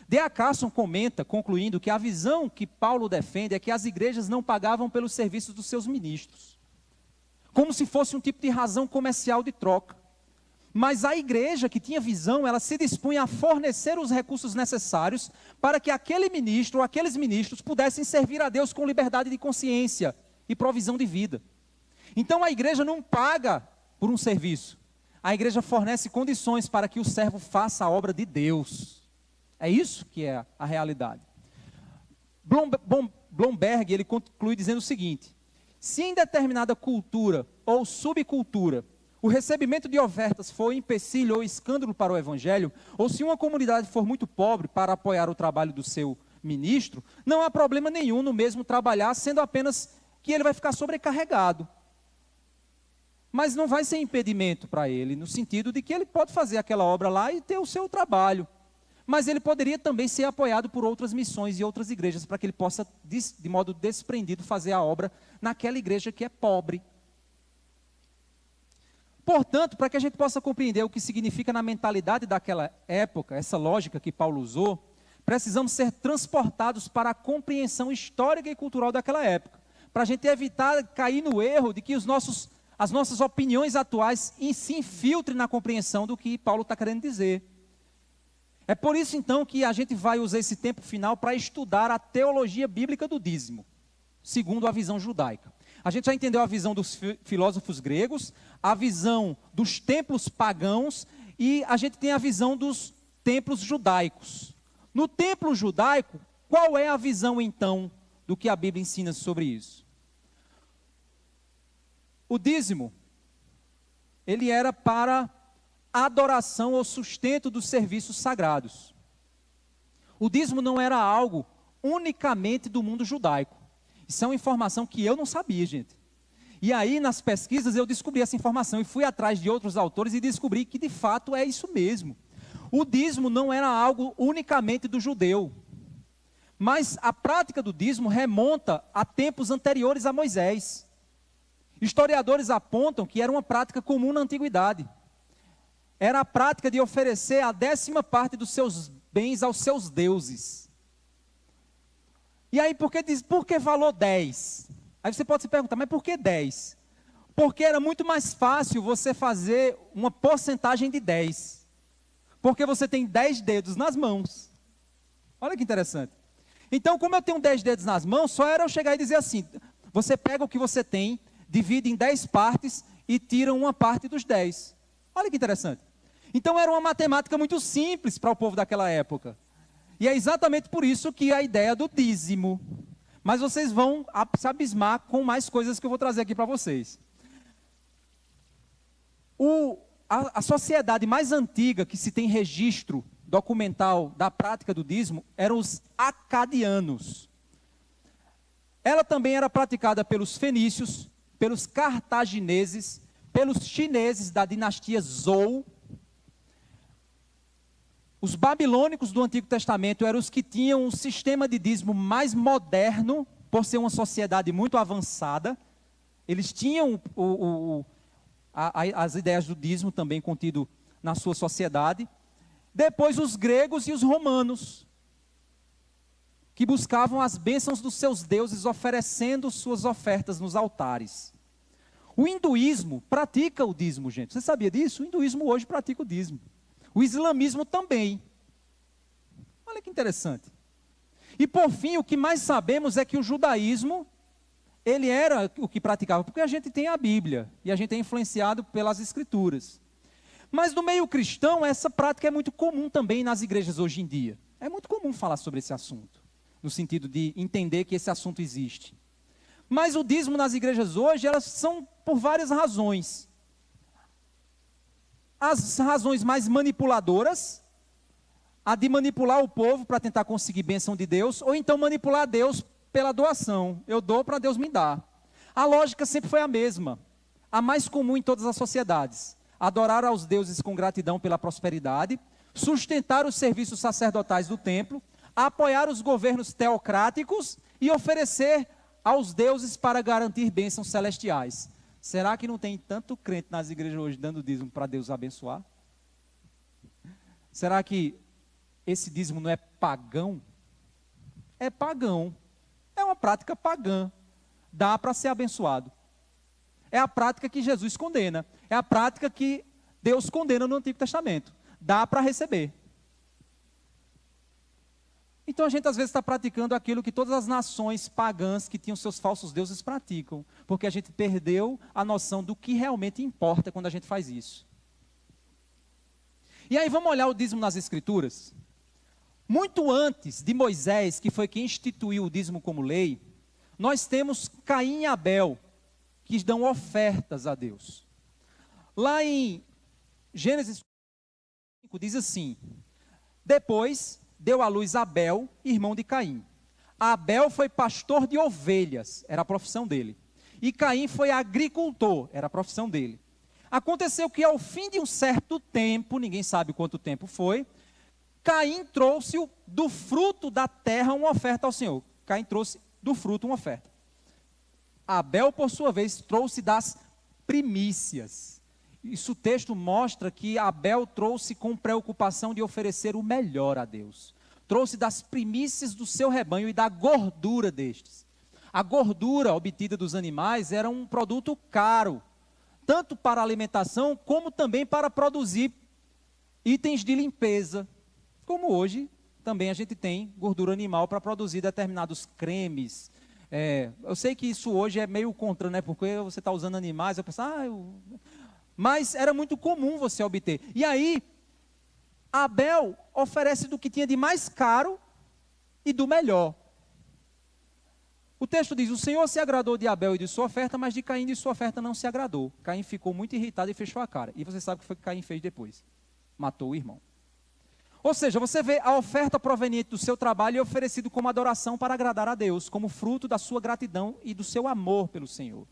D.A. Carson comenta, concluindo, que a visão que Paulo defende é que as igrejas não pagavam pelos serviços dos seus ministros, como se fosse um tipo de razão comercial de troca. Mas a igreja que tinha visão, ela se dispunha a fornecer os recursos necessários para que aquele ministro ou aqueles ministros pudessem servir a Deus com liberdade de consciência e provisão de vida. Então a igreja não paga por um serviço, a igreja fornece condições para que o servo faça a obra de Deus. É isso que é a realidade. Blomberg, ele conclui dizendo o seguinte: se em determinada cultura ou subcultura o recebimento de ofertas for empecilho ou escândalo para o evangelho, ou se uma comunidade for muito pobre para apoiar o trabalho do seu ministro, não há problema nenhum no mesmo trabalhar, sendo apenas que ele vai ficar sobrecarregado. Mas não vai ser impedimento para ele, no sentido de que ele pode fazer aquela obra lá e ter o seu trabalho. Mas ele poderia também ser apoiado por outras missões e outras igrejas, para que ele possa, de modo desprendido, fazer a obra naquela igreja que é pobre. Portanto, para que a gente possa compreender o que significa na mentalidade daquela época, essa lógica que Paulo usou, precisamos ser transportados para a compreensão histórica e cultural daquela época, para a gente evitar cair no erro de que as nossas opiniões atuais se infiltrem na compreensão do que Paulo está querendo dizer. É por isso então que a gente vai usar esse tempo final para estudar a teologia bíblica do dízimo, segundo a visão judaica. A gente já entendeu a visão dos filósofos gregos, a visão dos templos pagãos e a gente tem a visão dos templos judaicos. No templo judaico, qual é a visão então do que a Bíblia ensina sobre isso? O dízimo, ele era para adoração ou sustento dos serviços sagrados. O dízimo não era algo unicamente do mundo judaico. Isso é uma informação que eu não sabia, gente. E aí, nas pesquisas, eu descobri essa informação e fui atrás de outros autores e descobri que, de fato, é isso mesmo. O dízimo não era algo unicamente do judeu. Mas a prática do dízimo remonta a tempos anteriores a Moisés. Historiadores apontam que era uma prática comum na antiguidade. Era a prática de oferecer a 10ª parte dos seus bens aos seus deuses. E aí, por que valor 10? Aí você pode se perguntar, mas por que 10? Porque era muito mais fácil você fazer uma porcentagem de 10. Porque você tem 10 dedos nas mãos. Olha que interessante. Então, como eu tenho 10 dedos nas mãos, só era eu chegar e dizer assim, você pega o que você tem, divide em 10 partes e tira uma parte dos 10. Olha que interessante. Então era uma matemática muito simples para o povo daquela época. E é exatamente por isso que a ideia do dízimo. Mas vocês vão se abismar com mais coisas que eu vou trazer aqui para vocês. A sociedade mais antiga que se tem registro documental da prática do dízimo eram os acadianos. Ela também era praticada pelos fenícios, pelos cartagineses, pelos chineses da dinastia Zhou. Os babilônicos do Antigo Testamento eram os que tinham um sistema de dízimo mais moderno, por ser uma sociedade muito avançada. Eles tinham as ideias do dízimo também contido na sua sociedade. Depois os gregos e os romanos, que buscavam as bênçãos dos seus deuses, oferecendo suas ofertas nos altares. O hinduísmo pratica o dízimo, gente. Você sabia disso? O hinduísmo hoje pratica o dízimo. O islamismo também. Olha que interessante. E por fim, o que mais sabemos é que o judaísmo, ele era o que praticava, porque a gente tem a Bíblia, e a gente é influenciado pelas Escrituras. Mas no meio cristão, essa prática é muito comum também nas igrejas hoje em dia. É muito comum falar sobre esse assunto, no sentido de entender que esse assunto existe. Mas o dízimo nas igrejas hoje, elas são por várias razões. As razões mais manipuladoras, a de manipular o povo para tentar conseguir bênção de Deus, ou então manipular Deus pela doação. Eu dou para Deus me dar. A lógica sempre foi a mesma, a mais comum em todas as sociedades. Adorar aos deuses com gratidão pela prosperidade, sustentar os serviços sacerdotais do templo, apoiar os governos teocráticos e oferecer aos deuses para garantir bênçãos celestiais. Será que não tem tanto crente nas igrejas hoje dando dízimo para Deus abençoar? Será que esse dízimo não é pagão? É pagão. É uma prática pagã. Dá para ser abençoado. É a prática que Jesus condena. É a prática que Deus condena no Antigo Testamento. Dá para receber. Então a gente às vezes está praticando aquilo que todas as nações pagãs que tinham seus falsos deuses praticam. Porque a gente perdeu a noção do que realmente importa quando a gente faz isso. E aí vamos olhar o dízimo nas Escrituras. Muito antes de Moisés, que foi quem instituiu o dízimo como lei, nós temos Caim e Abel, que dão ofertas a Deus. Lá em Gênesis 5 diz assim: depois deu à luz Abel, irmão de Caim. Abel foi pastor de ovelhas, era a profissão dele. E Caim foi agricultor, era a profissão dele. Aconteceu que ao fim de um certo tempo, ninguém sabe quanto tempo foi, Caim trouxe do fruto da terra uma oferta ao Senhor. Caim trouxe do fruto uma oferta. Abel, por sua vez, trouxe das primícias. Isso o texto mostra que Abel trouxe com preocupação de oferecer o melhor a Deus. Trouxe das primícias do seu rebanho e da gordura destes. A gordura obtida dos animais era um produto caro, tanto para alimentação, como também para produzir itens de limpeza. Como hoje, também a gente tem gordura animal para produzir determinados cremes. Eu sei que isso hoje é meio contra, né? Porque você está usando animais, eu penso, mas era muito comum você obter. E aí, Abel oferece do que tinha de mais caro e do melhor. O texto diz: o Senhor se agradou de Abel e de sua oferta, mas de Caim e de sua oferta não se agradou. Caim ficou muito irritado e fechou a cara. E você sabe o que foi que Caim fez depois? Matou o irmão. Ou seja, você vê a oferta proveniente do seu trabalho é oferecido como adoração para agradar a Deus, como fruto da sua gratidão e do seu amor pelo Senhor.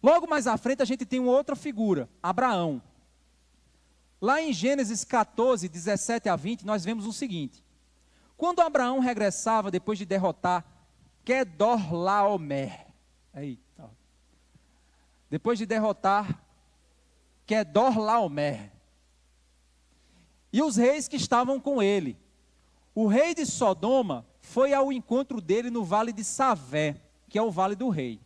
Logo mais à frente a gente tem uma outra figura, Abraão. Lá em Gênesis 14, 17 a 20, nós vemos o seguinte: quando Abraão regressava depois de derrotar Quedorlaomer, depois de derrotar Quedorlaomer, e os reis que estavam com ele, o rei de Sodoma foi ao encontro dele no vale de Savé, que é o vale do rei.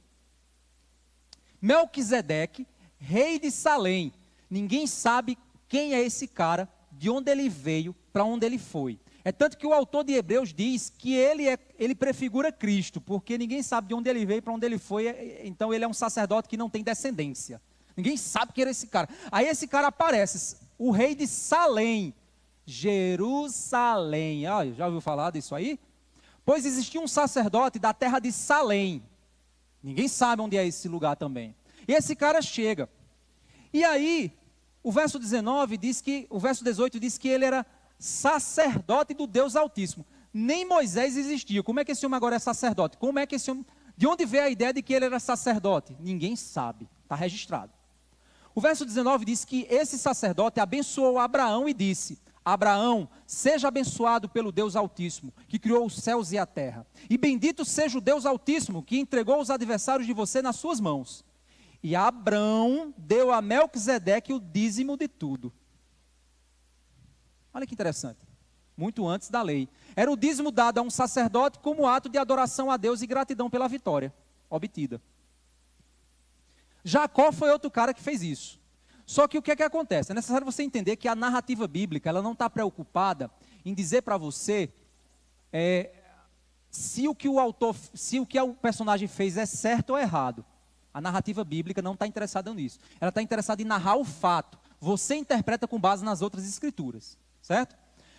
Melquisedeque, rei de Salém, ninguém sabe quem é esse cara, de onde ele veio, para onde ele foi. É tanto que o autor de Hebreus diz que ele prefigura Cristo, porque ninguém sabe de onde ele veio, para onde ele foi, então ele é um sacerdote que não tem descendência. Ninguém sabe quem era esse cara. Aí esse cara aparece, o rei de Salém, Jerusalém. Já ouviu falar disso aí? Pois existia um sacerdote da terra de Salém. Ninguém sabe onde é esse lugar também. E esse cara chega. E aí, o verso 18 diz que ele era sacerdote do Deus Altíssimo. Nem Moisés existia. Como é que esse homem agora é sacerdote? Como é que esse homem... De onde veio a ideia de que ele era sacerdote? Ninguém sabe. Está registrado. O verso 19 diz que esse sacerdote abençoou Abraão e disse: Abraão, seja abençoado pelo Deus Altíssimo, que criou os céus e a terra. E bendito seja o Deus Altíssimo, que entregou os adversários de você nas suas mãos. E Abraão deu a Melquisedeque o dízimo de tudo. Olha que interessante. Muito antes da lei. Era o dízimo dado a um sacerdote como ato de adoração a Deus e gratidão pela vitória obtida. Jacó foi outro cara que fez isso. Só que o que é que acontece? É necessário você entender que a narrativa bíblica, ela não está preocupada em dizer para você se o que o personagem fez é certo ou errado. A narrativa bíblica não está interessada nisso. Ela está interessada em narrar o fato. Você interpreta com base nas outras escrituras, certo?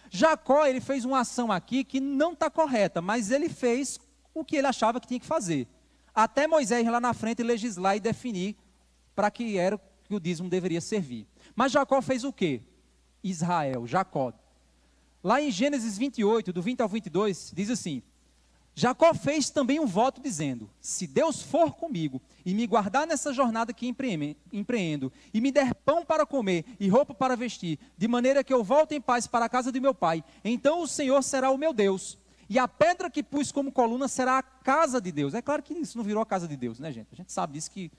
Jacó, ele fez uma ação aqui que não está correta, mas ele fez o que ele achava que tinha que fazer. Até Moisés lá na frente legislar e definir para que era que o dízimo deveria servir. Mas Jacó fez o quê? Jacó. Lá em Gênesis 28, do 20 ao 22, diz assim: Jacó fez também um voto dizendo: se Deus for comigo e me guardar nessa jornada que empreendo, e me der pão para comer e roupa para vestir, de maneira que eu volte em paz para a casa de meu pai, então o Senhor será o meu Deus, e a pedra que pus como coluna será a casa de Deus. É claro que isso não virou a casa de Deus, né, gente? A gente sabe disso, que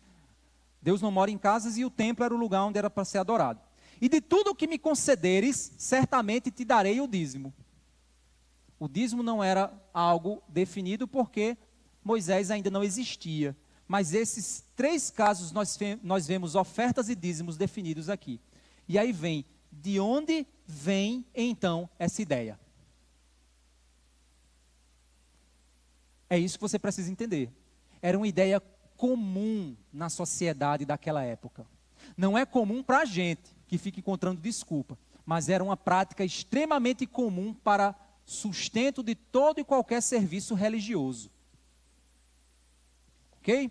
Deus não mora em casas e o templo era o lugar onde era para ser adorado. E de tudo o que me concederes, certamente te darei o dízimo. O dízimo não era algo definido porque Moisés ainda não existia. Mas esses 3 casos nós vemos ofertas e dízimos definidos aqui. E aí vem, de onde vem então essa ideia? É isso que você precisa entender. Era uma ideia comum na sociedade daquela época. Não é comum para a gente que fica encontrando desculpa, mas era uma prática extremamente comum para sustento de todo e qualquer serviço religioso. Ok?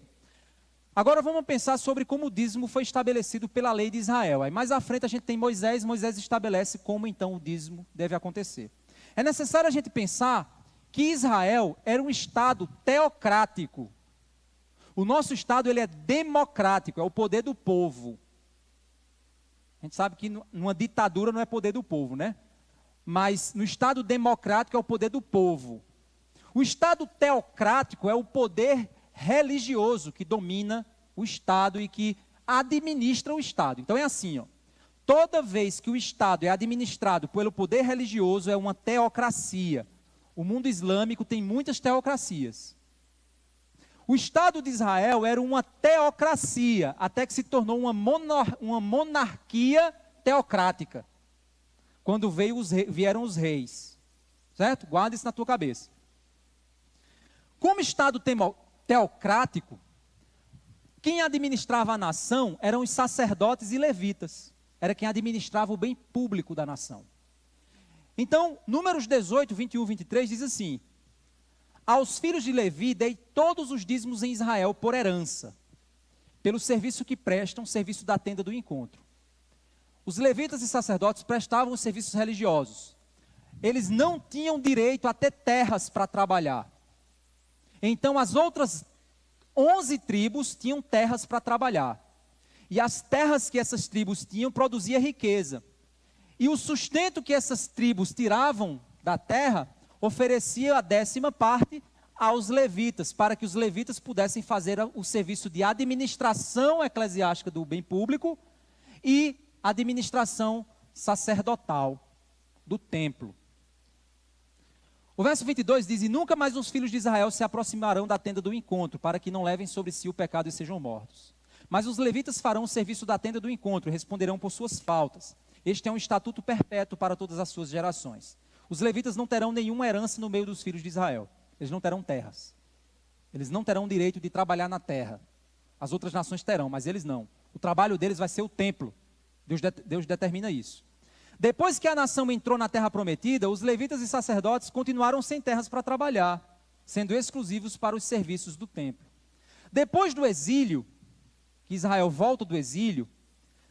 Agora vamos pensar sobre como o dízimo foi estabelecido pela lei de Israel. Aí mais à frente a gente tem Moisés estabelece como então o dízimo deve acontecer. É necessário a gente pensar que Israel era um estado teocrático. O nosso estado ele é democrático, é o poder do povo. A gente sabe que numa ditadura não é poder do povo, né? Mas no estado democrático é o poder do povo. O estado teocrático é o poder religioso que domina o estado e que administra o estado. Então é assim, ó. Toda vez que o estado é administrado pelo poder religioso é uma teocracia. O mundo islâmico tem muitas teocracias. O estado de Israel era uma teocracia, até que se tornou uma monarquia teocrática. Quando vieram os reis, certo? Guarda isso na tua cabeça. Como estado teocrático, quem administrava a nação eram os sacerdotes e levitas. Era quem administrava o bem público da nação. Então, Números 18, 21, 23 diz assim: aos filhos de Levi dei todos os dízimos em Israel por herança, pelo serviço que prestam, serviço da tenda do encontro. Os levitas e sacerdotes prestavam os serviços religiosos. Eles não tinham direito a ter terras para trabalhar. Então as outras 11 tribos tinham terras para trabalhar. E as terras que essas tribos tinham produzia riqueza. E o sustento que essas tribos tiravam da terra oferecia a 10ª parte aos levitas, para que os levitas pudessem fazer o serviço de administração eclesiástica do bem público e administração sacerdotal do templo. O verso 22 diz: e nunca mais os filhos de Israel se aproximarão da tenda do encontro, para que não levem sobre si o pecado e sejam mortos. Mas os levitas farão o serviço da tenda do encontro e responderão por suas faltas. Este é um estatuto perpétuo para todas as suas gerações. Os levitas não terão nenhuma herança no meio dos filhos de Israel. Eles não terão terras. Eles não terão direito de trabalhar na terra. As outras nações terão, mas eles não. O trabalho deles vai ser o templo. Deus determina isso. Depois que a nação entrou na terra prometida, os levitas e sacerdotes continuaram sem terras para trabalhar, sendo exclusivos para os serviços do templo. Depois do exílio, que Israel volta do exílio,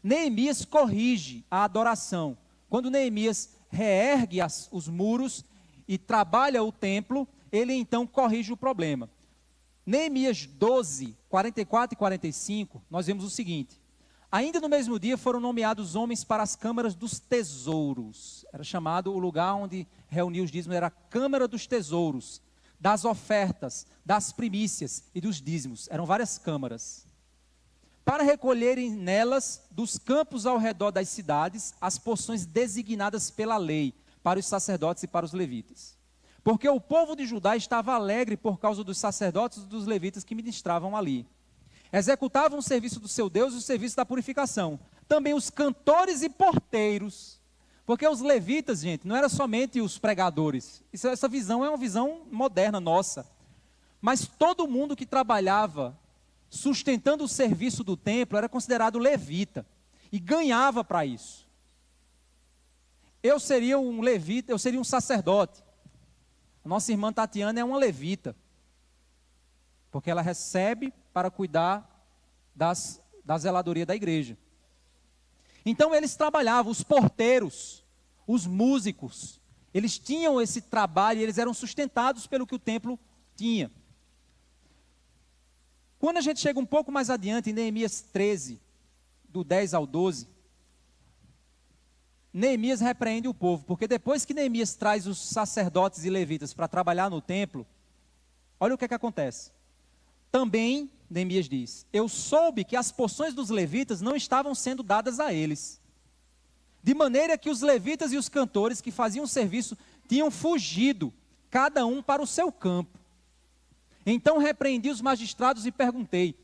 Neemias corrige a adoração. Quando Neemias reergue os muros e trabalha o templo, ele então corrige o problema. Neemias 12, 44 e 45, nós vemos o seguinte: ainda no mesmo dia foram nomeados homens para as câmaras dos tesouros. Era chamado o lugar onde reunia os dízimos, era a câmara dos tesouros, das ofertas, das primícias e dos dízimos. Eram várias câmaras. Para recolherem nelas, dos campos ao redor das cidades, as porções designadas pela lei, para os sacerdotes e para os levitas. Porque o povo de Judá estava alegre por causa dos sacerdotes e dos levitas que ministravam ali. Executavam o serviço do seu Deus e o serviço da purificação. Também os cantores e porteiros. Porque os levitas, gente, não eram somente os pregadores. Essa visão é uma visão moderna nossa. Mas todo mundo que trabalhava sustentando o serviço do templo era considerado levita. E ganhava para isso. Eu seria um levita, eu seria um sacerdote. A nossa irmã Tatiana é uma levita. Porque ela recebe para cuidar da zeladoria da igreja. Então eles trabalhavam, os porteiros, os músicos, eles tinham esse trabalho e eles eram sustentados pelo que o templo tinha. Quando a gente chega um pouco mais adiante, em Neemias 13, do 10 ao 12, Neemias repreende o povo, porque depois que Neemias traz os sacerdotes e levitas para trabalhar no templo, olha o que acontece. Também, Neemias diz, eu soube que as porções dos levitas não estavam sendo dadas a eles, de maneira que os levitas e os cantores que faziam serviço tinham fugido, cada um para o seu campo. Então repreendi os magistrados e perguntei,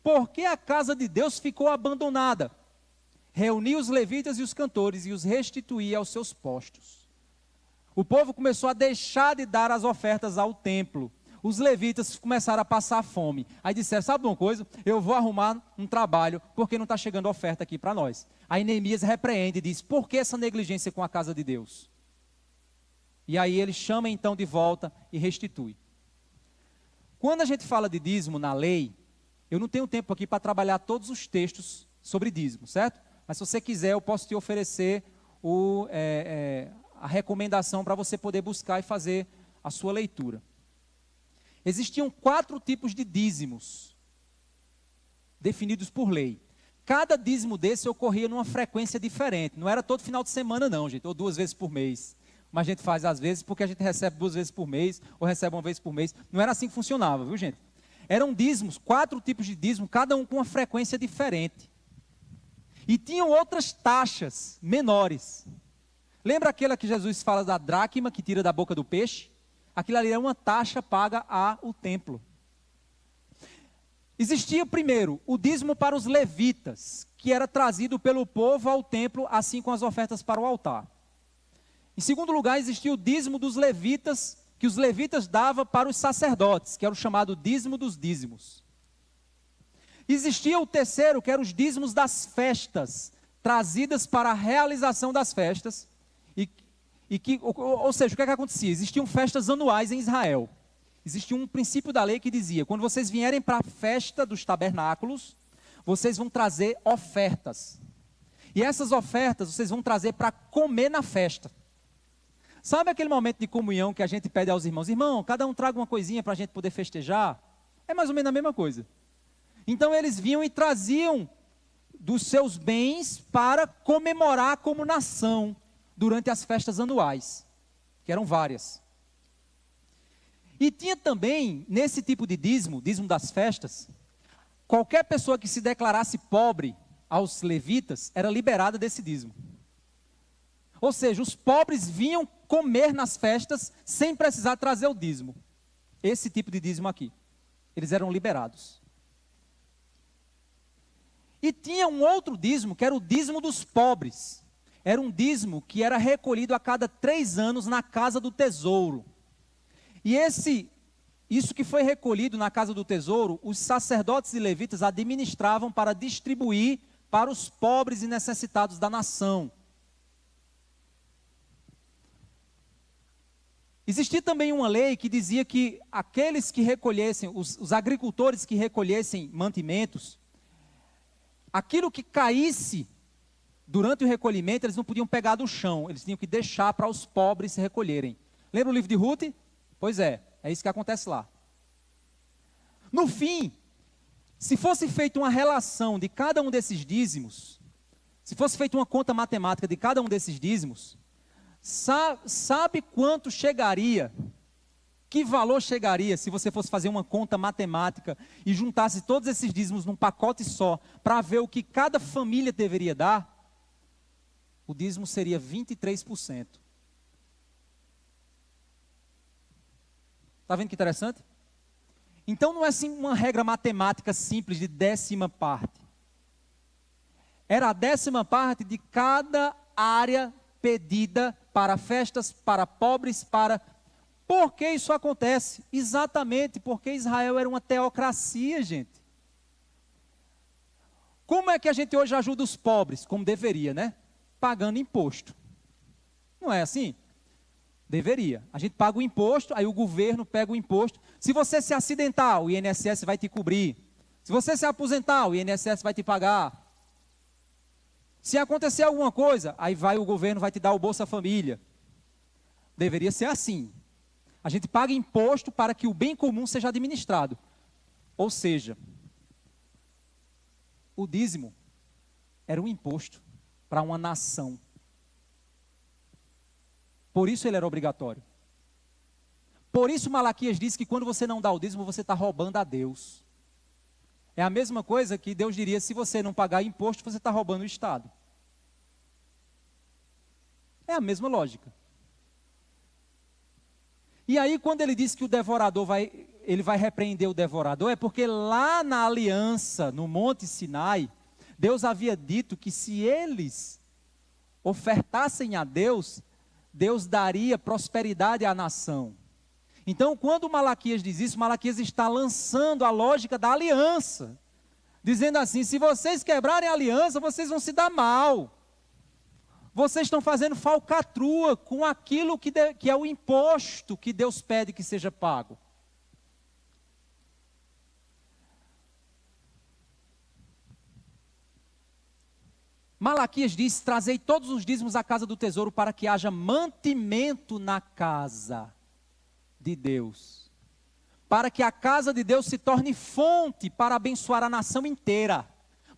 por que a casa de Deus ficou abandonada? Reuni os levitas e os cantores e os restituí aos seus postos. O povo começou a deixar de dar as ofertas ao templo. Os levitas começaram a passar fome. Aí disseram, sabe uma coisa? Eu vou arrumar um trabalho, porque não está chegando oferta aqui para nós. Aí Neemias repreende e diz, por que essa negligência com a casa de Deus? E aí ele chama então de volta e restitui. Quando a gente fala de dízimo na lei, eu não tenho tempo aqui para trabalhar todos os textos sobre dízimo, certo? Mas se você quiser, eu posso te oferecer a recomendação para você poder buscar e fazer a sua leitura. Existiam 4 tipos de dízimos definidos por lei. Cada dízimo desse ocorria numa frequência diferente. Não era todo final de semana não, gente, ou 2 vezes por mês. Mas a gente faz às vezes porque a gente recebe 2 vezes por mês, ou recebe 1 vez por mês. Não era assim que funcionava, viu gente? Eram dízimos, 4 tipos de dízimo, cada um com uma frequência diferente. E tinham outras taxas menores. Lembra aquela que Jesus fala da dracma que tira da boca do peixe? Aquilo ali é uma taxa paga ao templo. Existia primeiro o dízimo para os levitas, que era trazido pelo povo ao templo, assim como as ofertas para o altar. Em segundo lugar, existia o dízimo dos levitas, que os levitas davam para os sacerdotes, que era o chamado dízimo dos dízimos. Existia o terceiro, que eram os dízimos das festas, trazidas para a realização das festas, ou seja, o que acontecia? Existiam festas anuais em Israel. Existia um princípio da lei que dizia, quando vocês vierem para a festa dos tabernáculos, vocês vão trazer ofertas. E essas ofertas vocês vão trazer para comer na festa. Sabe aquele momento de comunhão que a gente pede aos irmãos, irmão, cada um traga uma coisinha para a gente poder festejar? É mais ou menos a mesma coisa. Então eles vinham e traziam dos seus bens para comemorar como nação durante as festas anuais, que eram várias. E tinha também, nesse tipo de dízimo, dízimo das festas, qualquer pessoa que se declarasse pobre aos levitas, era liberada desse dízimo. Ou seja, os pobres vinham comer nas festas, sem precisar trazer o dízimo. Esse tipo de dízimo aqui. Eles eram liberados. E tinha um outro dízimo, que era o dízimo dos pobres. Era um dízimo que era recolhido a cada 3 anos na casa do tesouro. E isso que foi recolhido na casa do tesouro, os sacerdotes e levitas administravam para distribuir para os pobres e necessitados da nação. Existia também uma lei que dizia que aqueles que recolhessem, os agricultores que recolhessem mantimentos, aquilo que caísse durante o recolhimento, eles não podiam pegar do chão, eles tinham que deixar para os pobres se recolherem. Lembra o livro de Ruth? Pois é isso que acontece lá. No fim, se fosse feita uma relação de cada um desses dízimos, se fosse feita uma conta matemática de cada um desses dízimos, sabe quanto chegaria, que valor chegaria se você fosse fazer uma conta matemática e juntasse todos esses dízimos num pacote só, para ver o que cada família deveria dar? O dízimo seria 23%. Está vendo que interessante? Então não é assim uma regra matemática simples de 10ª parte. Era a 10ª parte de cada área pedida para festas, para pobres, para... Por que isso acontece? Exatamente porque Israel era uma teocracia, gente. Como é que a gente hoje ajuda os pobres? Como deveria, né? Pagando imposto. Não é assim? Deveria. A gente paga o imposto, aí o governo pega o imposto. Se você se acidentar, o INSS vai te cobrir. Se você se aposentar, o INSS vai te pagar. Se acontecer alguma coisa, aí o governo vai te dar o Bolsa Família. Deveria ser assim. A gente paga imposto para que o bem comum seja administrado. Ou seja, o dízimo era um imposto para uma nação. Por isso ele era obrigatório. Por isso Malaquias diz que quando você não dá o dízimo, você está roubando a Deus. É a mesma coisa que Deus diria, se você não pagar imposto, você está roubando o Estado. É a mesma lógica. E aí quando ele diz que o devorador ele vai repreender o devorador, é porque lá na aliança, no Monte Sinai, Deus havia dito que se eles ofertassem a Deus, Deus daria prosperidade à nação. Então, quando Malaquias diz isso, Malaquias está lançando a lógica da aliança, dizendo assim, se vocês quebrarem a aliança, vocês vão se dar mal. Vocês estão fazendo falcatrua com aquilo que é o imposto que Deus pede que seja pago. Malaquias diz, trazei todos os dízimos à casa do tesouro para que haja mantimento na casa de Deus. Para que a casa de Deus se torne fonte para abençoar a nação inteira.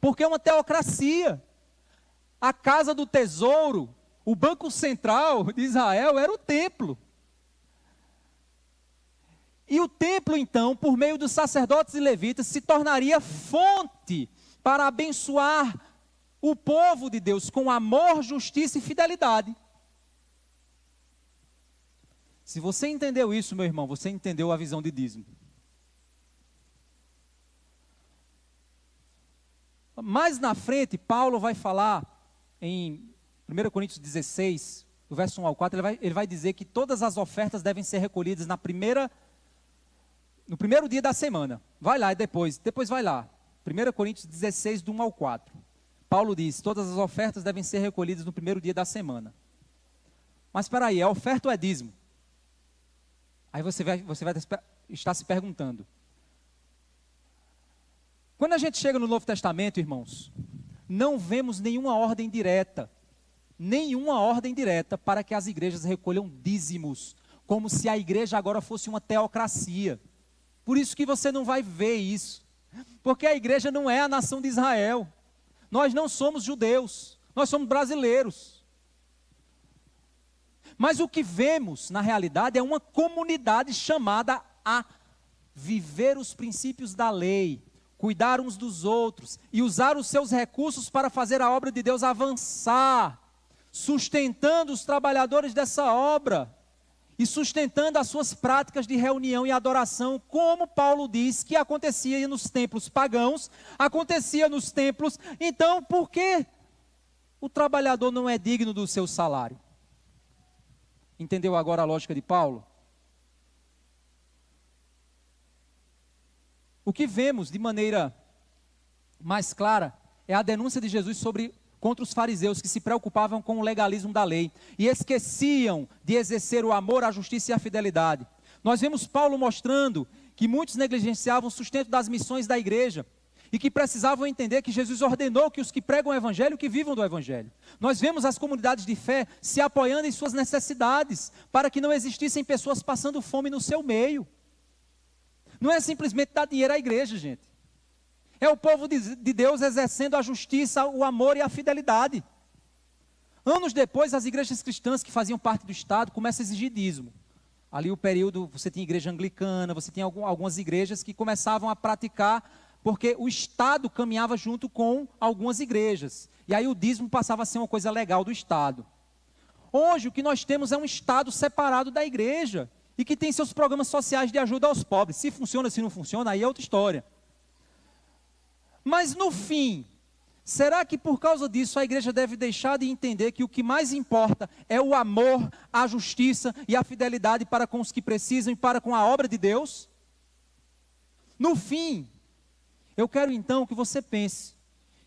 Porque é uma teocracia. A casa do tesouro, o banco central de Israel era o templo. E o templo então, por meio dos sacerdotes e levitas, se tornaria fonte para abençoar o povo de Deus com amor, justiça e fidelidade. Se você entendeu isso, meu irmão, você entendeu a visão de dízimo. Mais na frente, Paulo vai falar em 1 Coríntios 16, do verso 1 ao 4, ele vai dizer que todas as ofertas devem ser recolhidas no primeiro dia da semana. Vai lá e depois vai lá. 1 Coríntios 16, do 1 ao 4. Paulo diz, todas as ofertas devem ser recolhidas no primeiro dia da semana. Mas espera aí, é oferta ou é dízimo? Aí você vai estar se perguntando. Quando a gente chega no Novo Testamento, irmãos, não vemos nenhuma ordem direta para que as igrejas recolham dízimos, como se a igreja agora fosse uma teocracia. Por isso que você não vai ver isso, porque a igreja não é a nação de Israel. Nós não somos judeus, nós somos brasileiros. Mas o que vemos, na realidade, é uma comunidade chamada a viver os princípios da lei, cuidar uns dos outros e usar os seus recursos para fazer a obra de Deus avançar, sustentando os trabalhadores dessa obra e sustentando as suas práticas de reunião e adoração, como Paulo diz que acontecia nos templos pagãos, acontecia nos templos. Então, por que o trabalhador não é digno do seu salário? Entendeu agora a lógica de Paulo? O que vemos de maneira mais clara é a denúncia de Jesus contra os fariseus que se preocupavam com o legalismo da lei e esqueciam de exercer o amor, a justiça e a fidelidade. Nós vemos Paulo mostrando que muitos negligenciavam o sustento das missões da igreja e que precisavam entender que Jesus ordenou que os que pregam o evangelho, que vivam do evangelho. Nós vemos as comunidades de fé se apoiando em suas necessidades para que não existissem pessoas passando fome no seu meio. Não é simplesmente dar dinheiro à igreja, gente. É o povo de Deus exercendo a justiça, o amor e a fidelidade. Anos depois, as igrejas cristãs que faziam parte do Estado começam a exigir dízimo. Ali o período, você tinha igreja anglicana, você tinha algumas igrejas que começavam a praticar, porque o Estado caminhava junto com algumas igrejas. E aí o dízimo passava a ser uma coisa legal do Estado. Hoje o que nós temos é um Estado separado da igreja e que tem seus programas sociais de ajuda aos pobres. Se funciona, se não funciona, aí é outra história. Mas no fim, será que por causa disso a igreja deve deixar de entender que o que mais importa é o amor, a justiça e a fidelidade para com os que precisam e para com a obra de Deus? No fim, eu quero então que você pense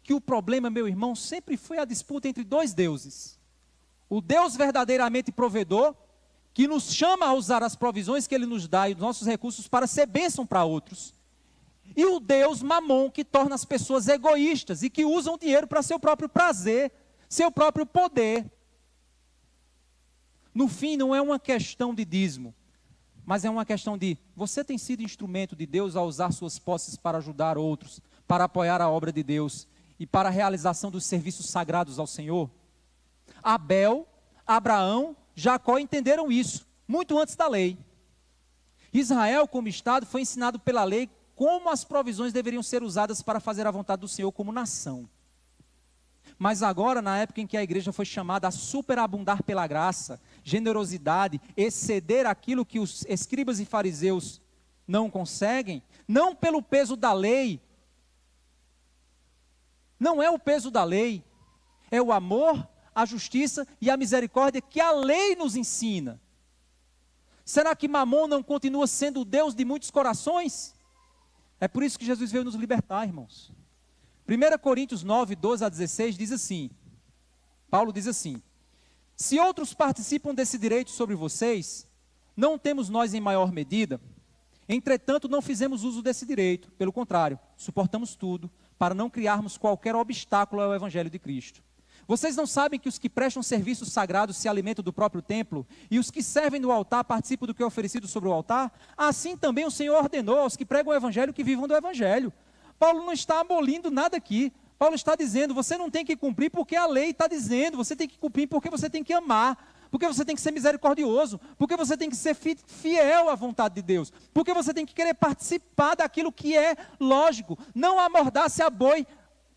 que o problema, meu irmão, sempre foi a disputa entre dois deuses. O Deus verdadeiramente provedor, que nos chama a usar as provisões que Ele nos dá e os nossos recursos para ser bênção para outros. E o Deus Mamon, que torna as pessoas egoístas e que usam o dinheiro para seu próprio prazer, seu próprio poder. No fim, não é uma questão de dízimo, mas é uma questão de, você tem sido instrumento de Deus a usar suas posses para ajudar outros, para apoiar a obra de Deus e para a realização dos serviços sagrados ao Senhor? Abel, Abraão, Jacó entenderam isso, muito antes da lei. Israel, como Estado, foi ensinado pela lei como as provisões deveriam ser usadas para fazer a vontade do Senhor como nação. Mas agora, na época em que a igreja foi chamada a superabundar pela graça, generosidade, exceder aquilo que os escribas e fariseus não conseguem, não pelo peso da lei, não é o peso da lei, é o amor, a justiça e a misericórdia que a lei nos ensina. Será que Mamon não continua sendo o Deus de muitos corações? É por isso que Jesus veio nos libertar, irmãos. 1 Coríntios 9, 12 a 16 diz assim, Paulo diz assim: se outros participam desse direito sobre vocês, não temos nós em maior medida? Entretanto, não fizemos uso desse direito, pelo contrário, suportamos tudo, para não criarmos qualquer obstáculo ao Evangelho de Cristo. Vocês não sabem que os que prestam serviços sagrados se alimentam do próprio templo, e os que servem no altar participam do que é oferecido sobre o altar? Assim também o Senhor ordenou aos que pregam o Evangelho que vivam do Evangelho. Paulo não está abolindo nada aqui. Paulo está dizendo, você não tem que cumprir porque a lei está dizendo, você tem que cumprir porque você tem que amar, porque você tem que ser misericordioso, porque você tem que ser fiel à vontade de Deus, porque você tem que querer participar daquilo que é lógico, não amordace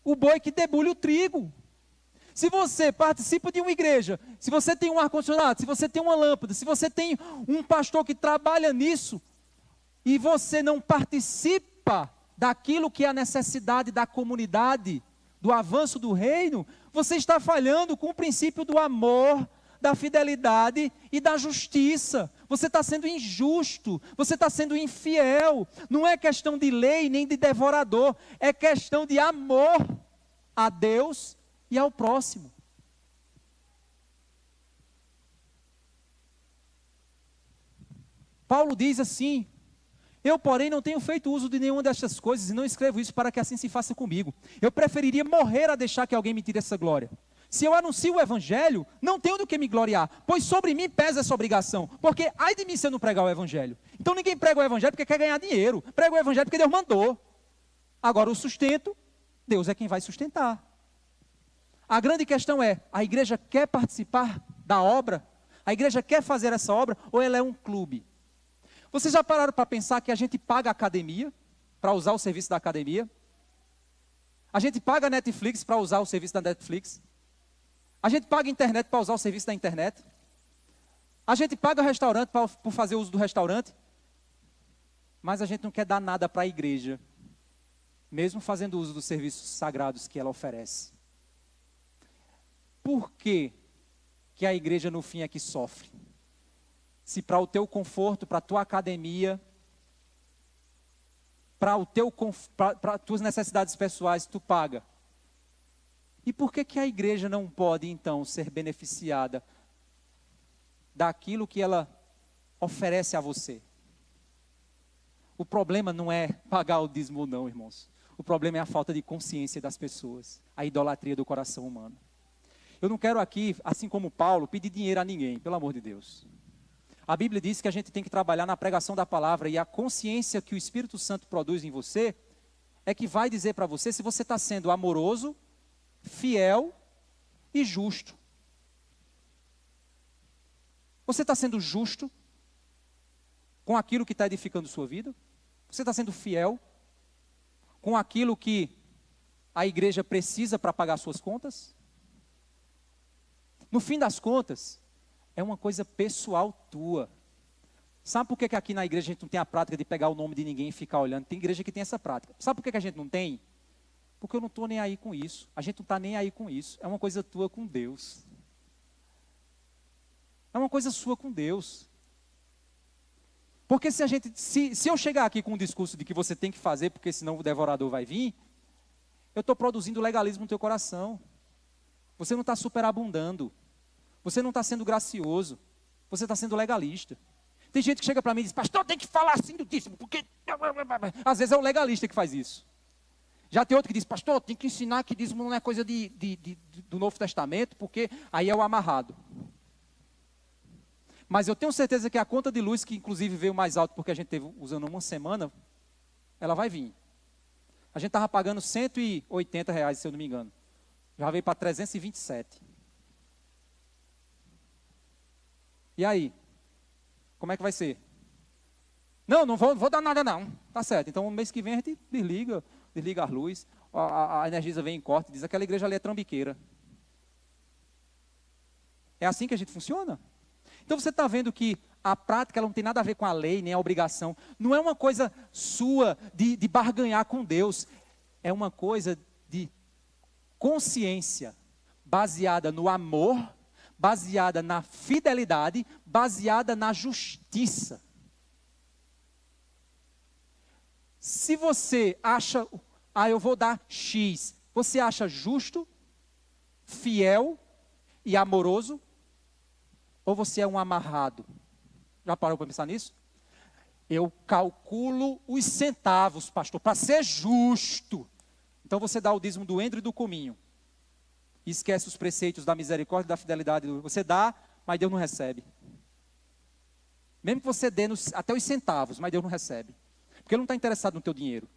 o boi que debulha o trigo. Se você participa de uma igreja, se você tem um ar-condicionado, se você tem uma lâmpada, se você tem um pastor que trabalha nisso, e você não participa daquilo que é a necessidade da comunidade, do avanço do reino, você está falhando com o princípio do amor, da fidelidade e da justiça. Você está sendo injusto, você está sendo infiel. Não é questão de lei nem de devorador, é questão de amor a Deus e ao próximo. Paulo diz assim: eu, porém, não tenho feito uso de nenhuma destas coisas e não escrevo isso para que assim se faça comigo. Eu preferiria morrer a deixar que alguém me tire essa glória. Se eu anuncio o Evangelho, não tenho do que me gloriar, pois sobre mim pesa essa obrigação, porque ai de mim se eu não pregar o Evangelho. Então ninguém prega o Evangelho porque quer ganhar dinheiro, prega o Evangelho porque Deus mandou. Agora o sustento, Deus é quem vai sustentar. A grande questão é, a igreja quer participar da obra? A igreja quer fazer essa obra ou ela é um clube? Vocês já pararam para pensar que a gente paga a academia para usar o serviço da academia? A gente paga a Netflix para usar o serviço da Netflix? A gente paga a internet para usar o serviço da internet? A gente paga o restaurante por fazer uso do restaurante? Mas a gente não quer dar nada para a igreja, mesmo fazendo uso dos serviços sagrados que ela oferece. Por que a igreja no fim é que sofre? Se para o teu conforto, para a tua academia, para as tuas necessidades pessoais, tu paga. E por que a igreja não pode, então, ser beneficiada daquilo que ela oferece a você? O problema não é pagar o dízimo não, irmãos. O problema é a falta de consciência das pessoas, a idolatria do coração humano. Eu não quero aqui, assim como Paulo, pedir dinheiro a ninguém, pelo amor de Deus. A Bíblia diz que a gente tem que trabalhar na pregação da palavra e a consciência que o Espírito Santo produz em você é que vai dizer para você se você está sendo amoroso, fiel e justo. Você está sendo justo com aquilo que está edificando sua vida? Você está sendo fiel com aquilo que a igreja precisa para pagar suas contas? No fim das contas, é uma coisa pessoal tua. Sabe por que aqui na igreja a gente não tem a prática de pegar o nome de ninguém e ficar olhando? Tem igreja que tem essa prática. Sabe por que a gente não tem? Porque eu não estou nem aí com isso. A gente não está nem aí com isso. É uma coisa tua com Deus. É uma coisa sua com Deus. Porque se eu chegar aqui com um discurso de que você tem que fazer, porque senão o devorador vai vir, eu estou produzindo legalismo no teu coração. Você não está superabundando. Você não está sendo gracioso, você está sendo legalista. Tem gente que chega para mim e diz, pastor, tem que falar assim do dízimo, porque... Às vezes é o legalista que faz isso. Já tem outro que diz, pastor, tem que ensinar que dízimo não é coisa do Novo Testamento, porque aí é o amarrado. Mas eu tenho certeza que a conta de luz, que inclusive veio mais alto porque a gente teve usando uma semana, ela vai vir. A gente estava pagando R$ 180, se eu não me engano. Já veio para 327. E aí? Como é que vai ser? Não, não vou dar nada não. Tá certo. Então, no mês que vem a gente desliga a luz. A Energisa vem em corte e diz, aquela igreja ali é trambiqueira. É assim que a gente funciona? Então você está vendo que a prática ela não tem nada a ver com a lei, nem a obrigação. Não é uma coisa sua de barganhar com Deus. É uma coisa de consciência, baseada no amor, baseada na fidelidade, baseada na justiça. Se você acha, eu vou dar X, você acha justo, fiel e amoroso? Ou você é um amarrado? Já parou para pensar nisso? Eu calculo os centavos, pastor, para ser justo. Então você dá o dízimo do endro e do cominho. E esquece os preceitos da misericórdia e da fidelidade. Você dá, mas Deus não recebe. Mesmo que você dê até os centavos, mas Deus não recebe. Porque Ele não está interessado no teu dinheiro.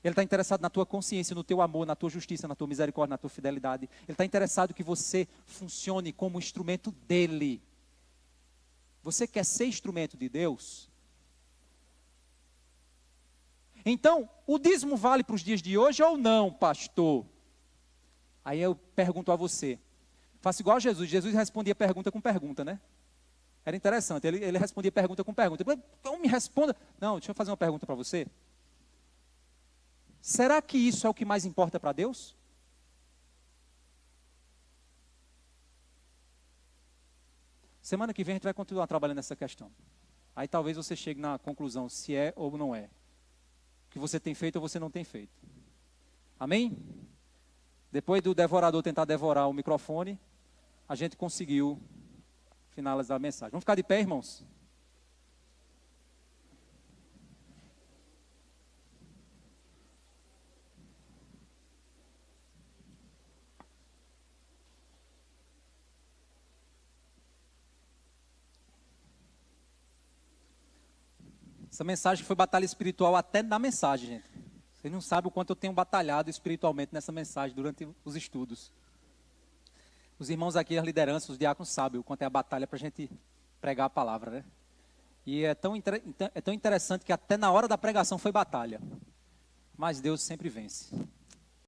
Ele está interessado na tua consciência, no teu amor, na tua justiça, na tua misericórdia, na tua fidelidade. Ele está interessado que você funcione como instrumento dEle. Você quer ser instrumento de Deus? Então, o dízimo vale para os dias de hoje ou não, pastor? Aí eu pergunto a você. Faça igual a Jesus. Jesus respondia pergunta com pergunta, né? Era interessante. Ele respondia pergunta com pergunta. Então me responda. Não, deixa eu fazer uma pergunta para você. Será que isso é o que mais importa para Deus? Semana que vem a gente vai continuar trabalhando nessa questão. Aí talvez você chegue na conclusão se é ou não é. O que você tem feito ou você não tem feito. Amém? Depois do devorador tentar devorar o microfone, a gente conseguiu finalizar a mensagem. Vamos ficar de pé, irmãos? Essa mensagem foi batalha espiritual até na mensagem, gente. Vocês não sabem o quanto eu tenho batalhado espiritualmente nessa mensagem durante os estudos. Os irmãos aqui, as lideranças, os diáconos sabem o quanto é a batalha para a gente pregar a palavra, né? E é tão interessante que até na hora da pregação foi batalha. Mas Deus sempre vence.